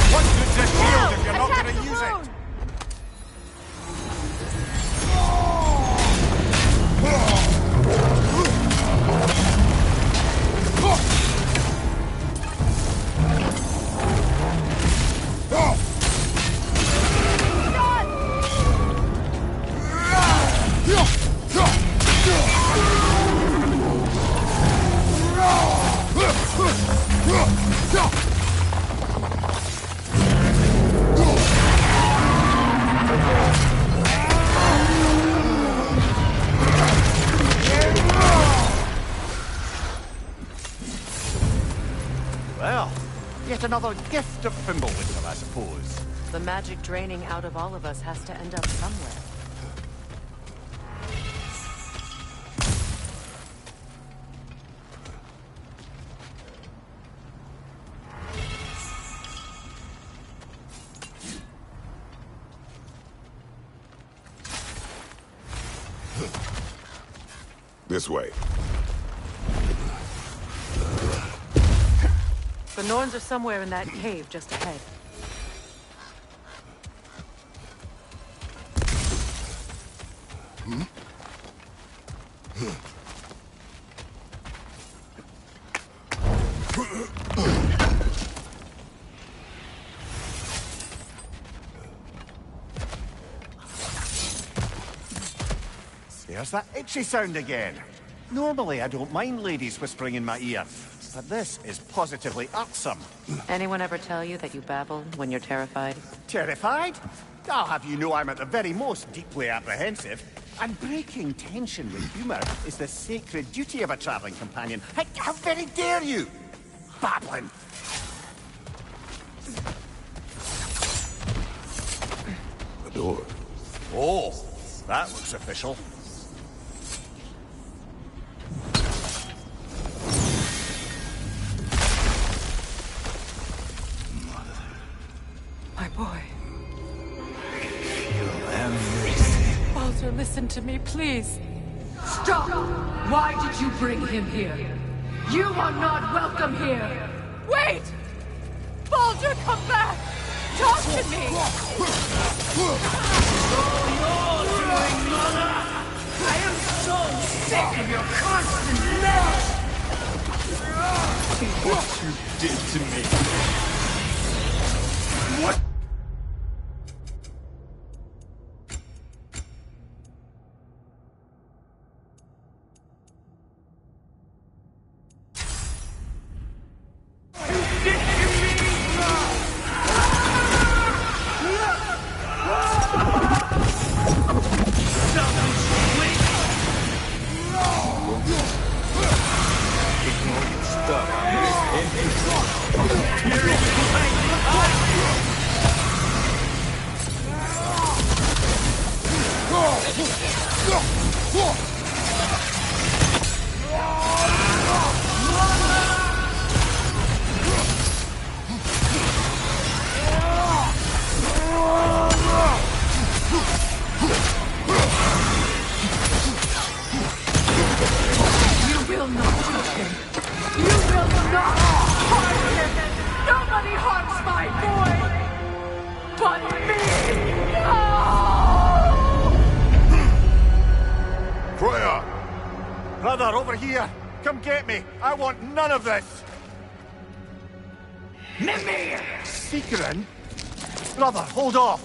What's good to shield if you're not going to use it? Well, yet another gift of Fimbulwinter, I suppose. The magic draining out of all of us has to end up somewhere. This way. The Norns are somewhere in that cave just ahead. There's that itchy sound again. Normally I don't mind ladies whispering in my ear, but this is positively irksome. Anyone ever tell you that you babble when you're terrified? Terrified? I'll have you know I'm at the very most deeply apprehensive. And breaking tension with humour is the sacred duty of a travelling companion. How very dare you! Babbling! The door. Oh, that looks official. My boy. Feel everything. Baldur, listen. listen to me, please. Stop! Why did you bring him here? You are not welcome here! Wait! Baldur, come back! Talk to me! I am so sick of your constant mess! What you did to me. What? I want none of this! Mimir! Seekerin? Brother, hold off!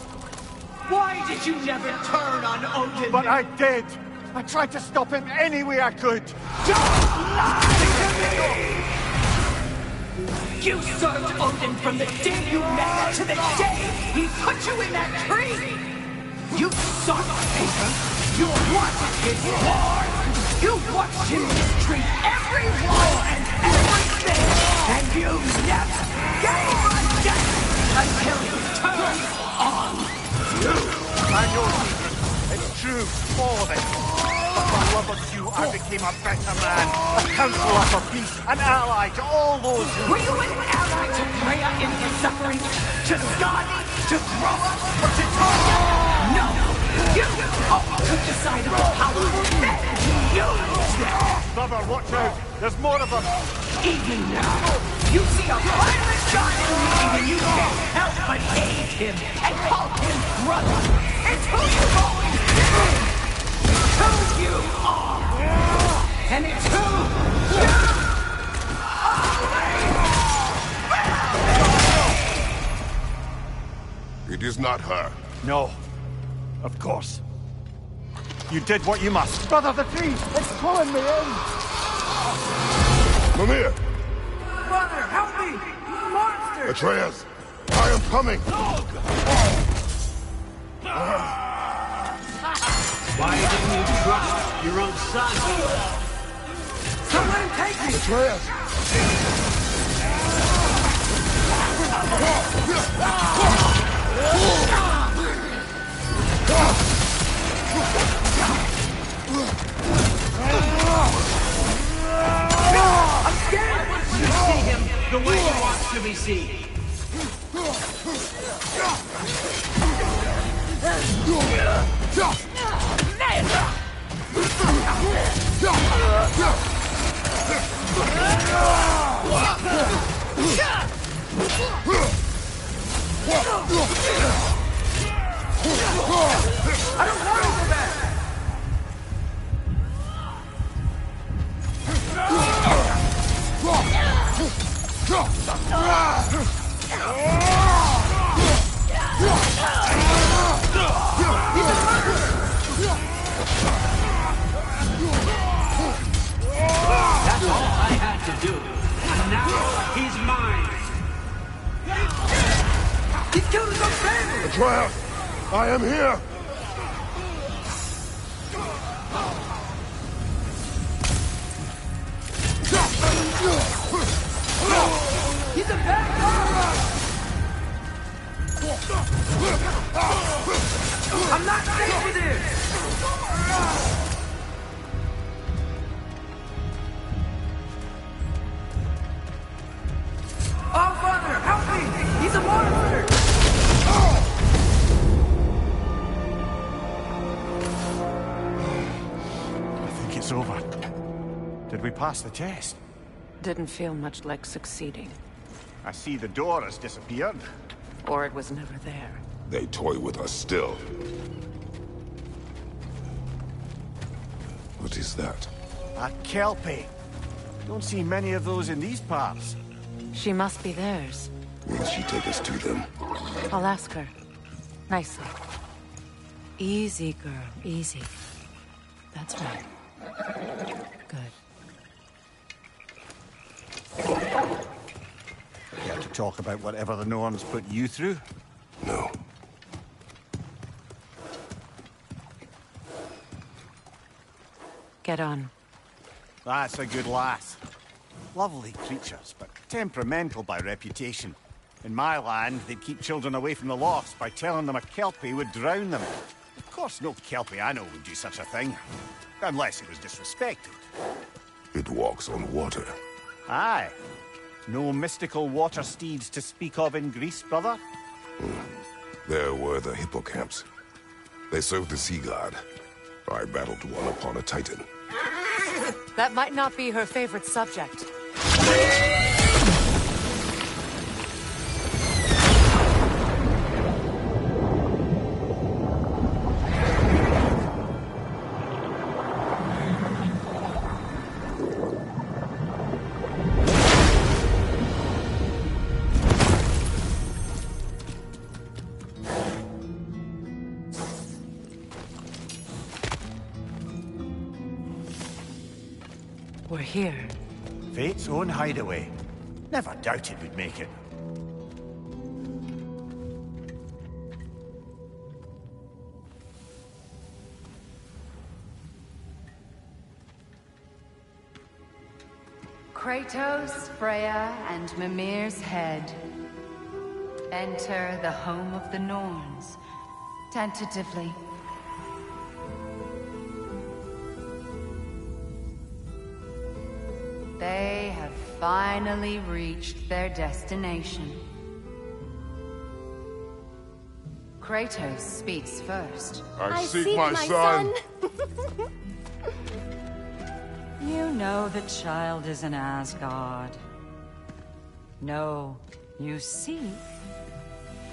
Why did you never turn on Odin? But I did! I tried to stop him any way I could! Don't lie to me! You served Odin from the day you met to the day he put you in that tree! You sought favor! You wanted his war! You watched him mistreat everyone and everything! And you never gave a damn until he turned on you! I know, Seekerin. It's true, all of it. But for love of you, I became a better man, a counselor for peace, an ally to all those who... Were you an ally to Freya in her suffering? To Skadi? To Groa? Or to Tarja? No! You always took the side of the powerful men! You there! Brother, watch out! There's more of them! Even now, you see a violent god in me and you can't help but hate him and call him brother! It's who you've always been! It's who you are! And it's who you always will be! It is not her. No. Of course. You did what you must. Brother, the tree! It's pulling me in! Mimir! Brother, help me! Monster! Atreus! I am coming! Why didn't you trust your own son? Someone take me! Atreus! I'm scared! You see him the way he wants to be seen. I don't want to go back! That's all I had to do. And now he's mine. He killed his own family! Atreus! I am here! He's a bad guy! I'm not safe with him! Oh, Father, help me! He's a monster! it's over. Did we pass the test? Didn't feel much like succeeding. I see the door has disappeared. Or it was never there. They toy with us still. What is that? A kelpie. Don't see many of those in these parts. She must be theirs. Will she take us to them? I'll ask her. Nicely. Easy, girl. Easy. That's right. Good. Care to talk about whatever the norms put you through? No. Get on. That's a good lass. Lovely creatures, but temperamental by reputation. In my land, they'd keep children away from the lost by telling them a kelpie would drown them. Of course, no kelpie I know would do such a thing. Unless it was disrespected. It walks on water. Aye. No mystical water steeds to speak of in Greece, brother? There were the hippocamps. They served the sea god. I battled one upon a titan. That might not be her favorite subject. We're here. Fate's own hideaway. Never doubted we'd make it. Kratos, Freya, and Mimir's head. Enter the home of the Norns. Tentatively. They have finally reached their destination. Kratos speaks first. I seek my son. You know the child is in Asgard. No, you seek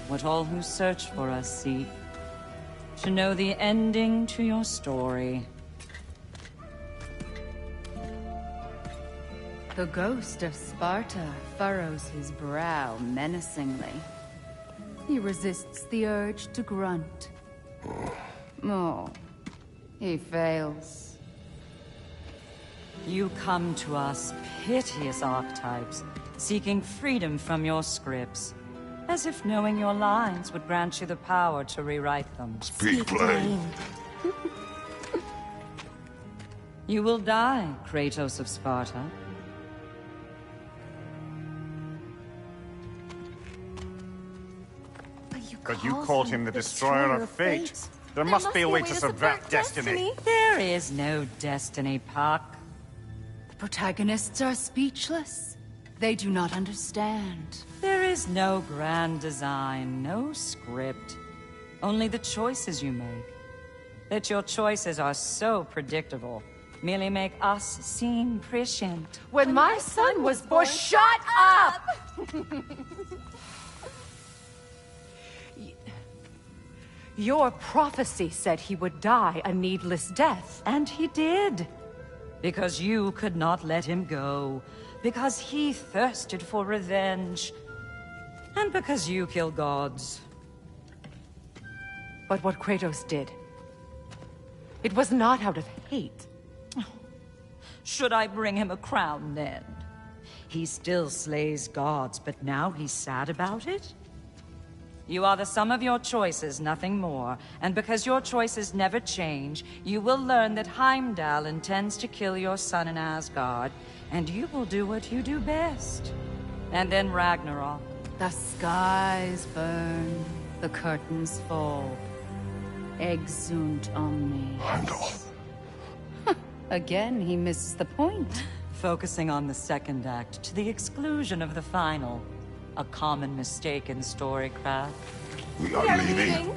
what all who search for us seek. To know the ending to your story. The ghost of Sparta furrows his brow menacingly. He resists the urge to grunt. Oh, he fails. You come to us, piteous archetypes, seeking freedom from your scripts. As if knowing your lines would grant you the power to rewrite them. Speak plain. You will die, Kratos of Sparta. But you called him the Destroyer of Fate. There must be a way to subvert destiny. There is no destiny, Puck. The protagonists are speechless. They do not understand. There is no grand design, no script. Only the choices you make. That your choices are so predictable, merely make us seem prescient. When my son was born, shut up! Your prophecy said he would die a needless death. And he did. Because you could not let him go. Because he thirsted for revenge. And because you kill gods. But what Kratos did, it was not out of hate. Should I bring him a crown then? He still slays gods, but now he's sad about it? You are the sum of your choices, nothing more. And because your choices never change, you will learn that Heimdall intends to kill your son in Asgard, and you will do what you do best. And then Ragnarok. The skies burn, the curtains fall. Exunt omnes. Heimdall. Again, he misses the point. Focusing on the second act to the exclusion of the final. A common mistake in storycraft. We are leaving.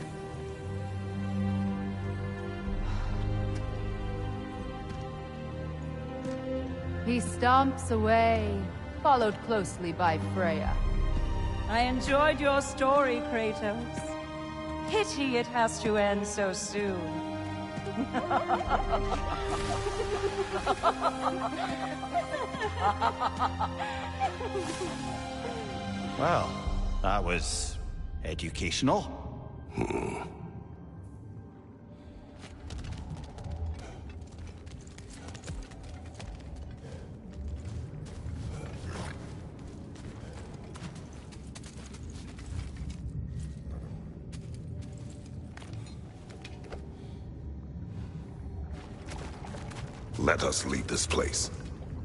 He stomps away, followed closely by Freya. I enjoyed your story, Kratos. Pity it has to end so soon. Well, that was educational. Let us leave this place.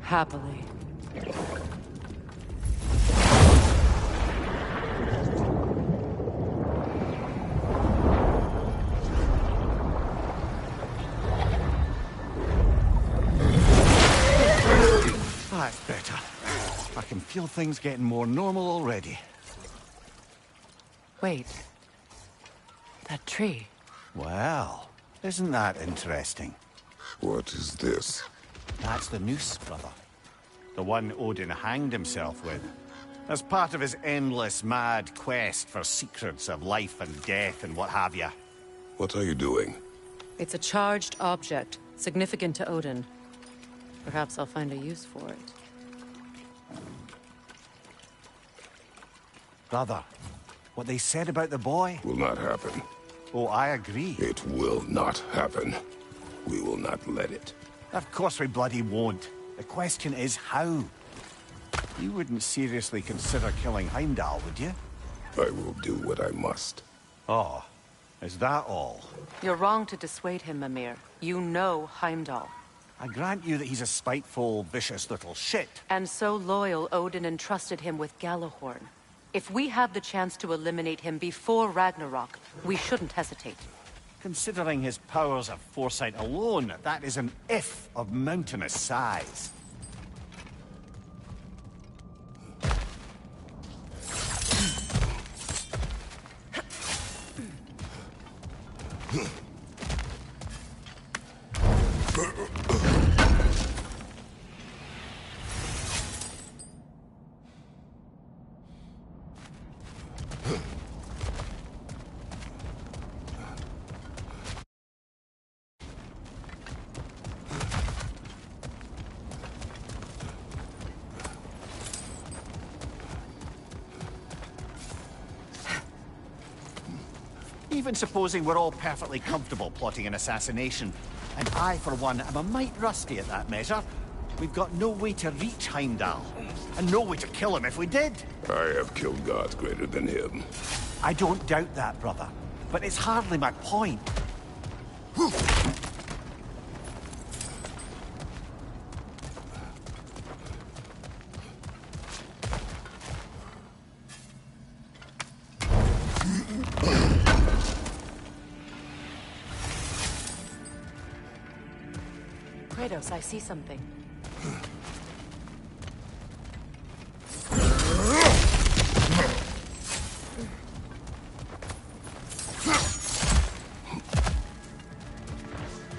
Happily. That's better. I can feel things getting more normal already. Wait. That tree. Well, isn't that interesting? What is this? That's the noose, brother. The one Odin hanged himself with. As part of his endless, mad quest for secrets of life and death and what have you. What are you doing? It's a charged object, significant to Odin. Perhaps I'll find a use for it. Brother, what they said about the boy? Will not happen. Oh, I agree. It will not happen. We will not let it. Of course we bloody won't. The question is how. You wouldn't seriously consider killing Heimdall, would you? I will do what I must. Oh, is that all? You're wrong to dissuade him, Mimir. You know Heimdall. I grant you that he's a spiteful, vicious little shit. And so loyal, Odin entrusted him with Gjallarhorn. If we have the chance to eliminate him before Ragnarok, we shouldn't hesitate. Considering his powers of foresight alone, that is an if of mountainous size. Even supposing we're all perfectly comfortable plotting an assassination, and I, for one, am a mite rusty at that measure, we've got no way to reach Heimdall, and no way to kill him if we did. I have killed gods greater than him. I don't doubt that, brother, but it's hardly my point. Kratos, I see something.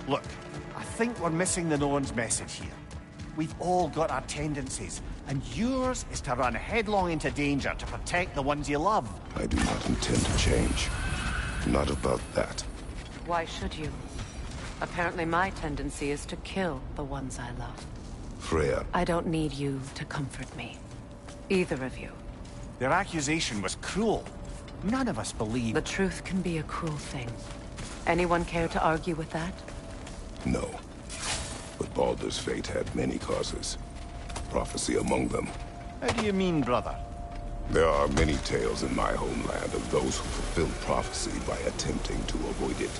Look, I think we're missing the Norn's message here. We've all got our tendencies, and yours is to run headlong into danger to protect the ones you love. I do not intend to change. Not about that. Why should you? Apparently my tendency is to kill the ones I love. Freya. I don't need you to comfort me. Either of you. Their accusation was cruel. None of us believe... The truth can be a cruel thing. Anyone care to argue with that? No. But Baldur's fate had many causes. Prophecy among them. How do you mean, brother? There are many tales in my homeland of those who fulfilled prophecy by attempting to avoid it.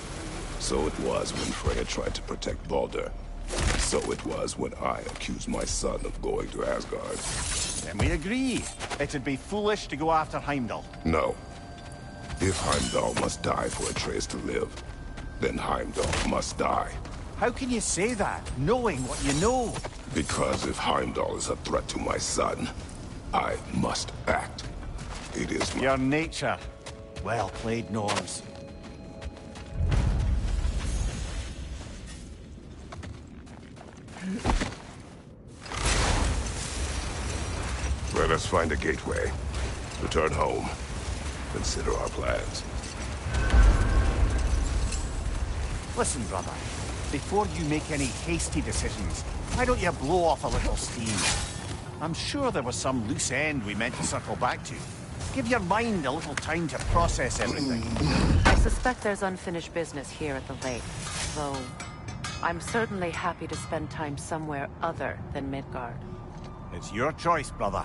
So it was when Freya tried to protect Baldur. So it was when I accused my son of going to Asgard. Then we agree. It'd be foolish to go after Heimdall. No. If Heimdall must die for Atreus to live, then Heimdall must die. How can you say that, knowing what you know? Because if Heimdall is a threat to my son, I must act. It is my... Your nature. Well played, Norns. Let us find a gateway. Return home. Consider our plans. Listen, brother. Before you make any hasty decisions, why don't you blow off a little steam? I'm sure there was some loose end we meant to circle back to. Give your mind a little time to process everything. I suspect there's unfinished business here at the lake, though I'm certainly happy to spend time somewhere other than Midgard. It's your choice, brother.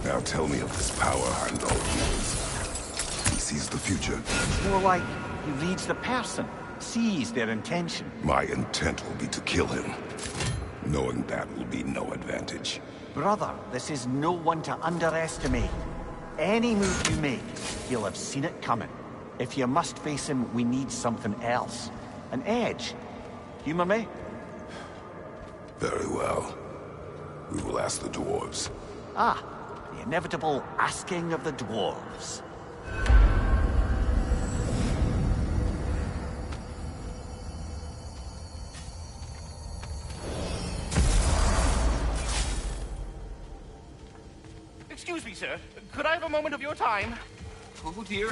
Now tell me of this power Heimdall uses. He sees the future. More like he reads the person, sees their intention. My intent will be to kill him. Knowing that will be no advantage. Brother, this is no one to underestimate. Any move you make, he'll have seen it coming. If you must face him, we need something else. An edge. Humor me? Very well. We will ask the dwarves. Ah, the inevitable asking of the dwarves. Excuse me, sir. Could I have a moment of your time? Oh dear,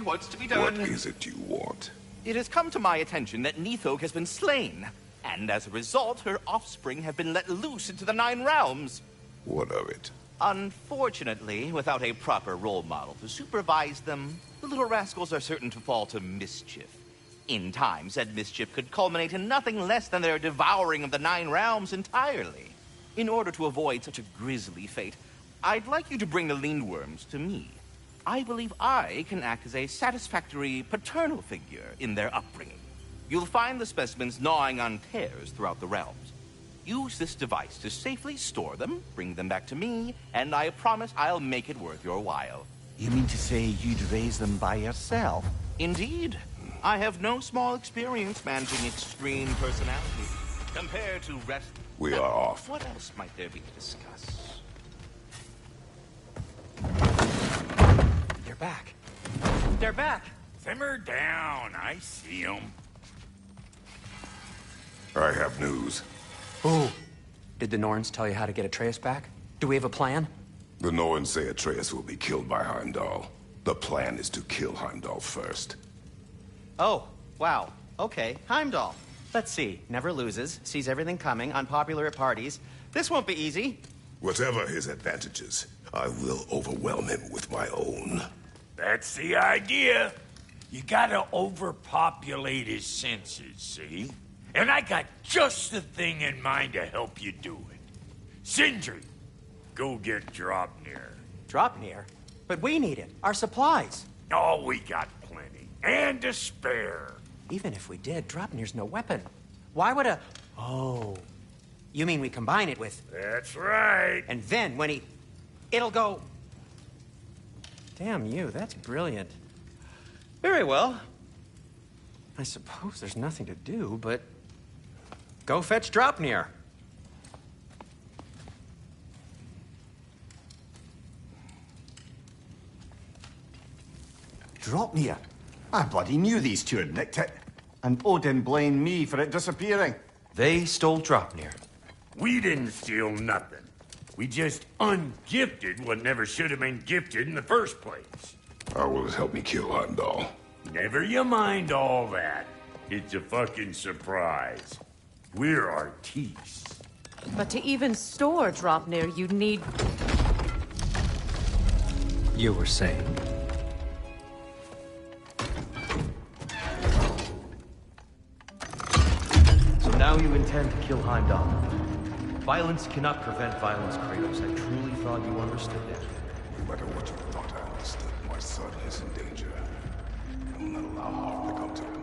what's to be done? What is it you want? It has come to my attention that Nithog has been slain, and as a result, her offspring have been let loose into the Nine Realms. What of it? Unfortunately, without a proper role model to supervise them, the little rascals are certain to fall to mischief. In time, said mischief could culminate in nothing less than their devouring of the Nine Realms entirely. In order to avoid such a grisly fate, I'd like you to bring the Lindworms to me. I believe I can act as a satisfactory paternal figure in their upbringing. You'll find the specimens gnawing on tears throughout the realms. Use this device to safely store them, bring them back to me, and I promise I'll make it worth your while. You mean to say you'd raise them by yourself? Indeed. I have no small experience managing extreme personality. Compared to rest... We are off. What else might there be to discuss? They're back. They're back. Simmer down. I see them. I have news. Oh. Did the Norns tell you how to get Atreus back? Do we have a plan? The Norns say Atreus will be killed by Heimdall. The plan is to kill Heimdall first. Oh, wow. Okay, Heimdall. Let's see. Never loses, sees everything coming, unpopular at parties. This won't be easy. Whatever his advantages, I will overwhelm him with my own. That's the idea. You gotta overpopulate his senses, see? And I got just the thing in mind to help you do it. Sindri, go get Draupnir. Draupnir? But we need it. Our supplies. Oh, we got plenty. And to spare. Even if we did, Draupnir's no weapon. Why would a... Oh. You mean we combine it with... That's right. And then when he... It'll go... Damn you, that's brilliant. Very well. I suppose there's nothing to do, but... Go fetch Draupnir. Draupnir? I bloody knew these two had nicked it. And Odin blamed me for it disappearing. They stole Draupnir. We didn't steal nothing. We just ungifted what never should have been gifted in the first place. How will it help me kill Heimdall? Never you mind all that. It's a fucking surprise. We're artistes. But to even store Draupnir, you'd need... You were saying... So now you intend to kill Heimdall. Violence cannot prevent violence, Kratos. I truly thought you understood that. No matter what you thought I understood, my son is in danger. I will not allow harm to come to him.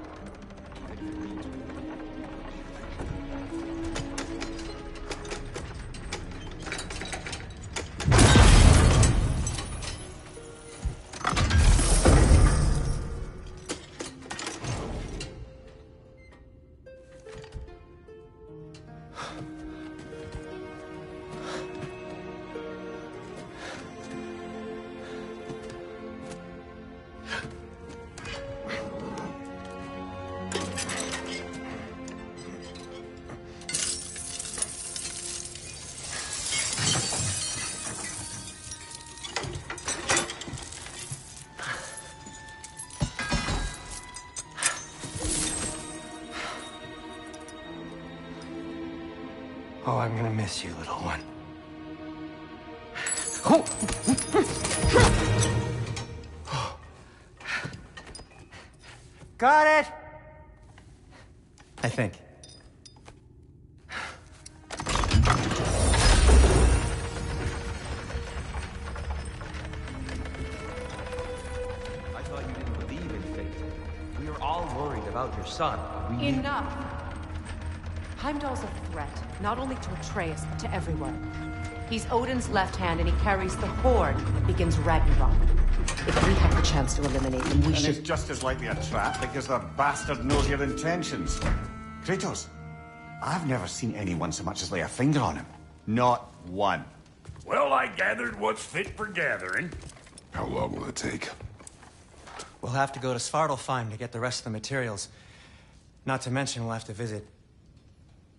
Oh, I'm gonna miss you, little one. Got it! I think. I thought you didn't believe in fate. We were all worried about your son. Enough! Heimdall's a threat, not only to Atreus, but to everyone. He's Odin's left hand, and he carries the Horde that begins Ragnarok. If we have the chance to eliminate him, we should... it's just as likely a trap because the bastard knows your intentions. Kratos, I've never seen anyone so much as lay a finger on him. Not one. Well, I gathered what's fit for gathering. How long will it take? We'll have to go to Svartalfheim to get the rest of the materials. Not to mention we'll have to visit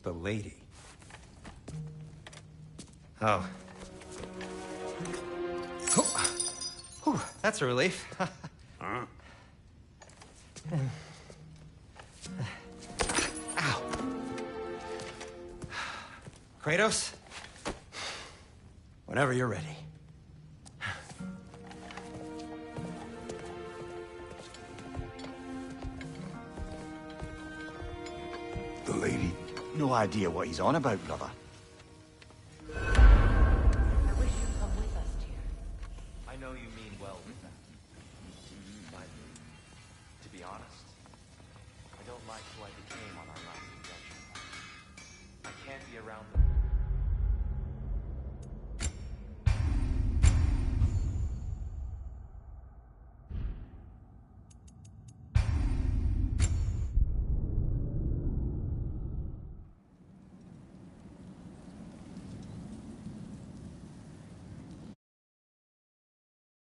the lady. Oh. Whew, that's a relief. Huh? Ow. Kratos? Whenever you're ready. The lady? No idea what he's on about, brother. I wish you'd come with us, dear. I know you mean well with that. But, to be honest, I don't like who I became on our last adventure. I can't be around the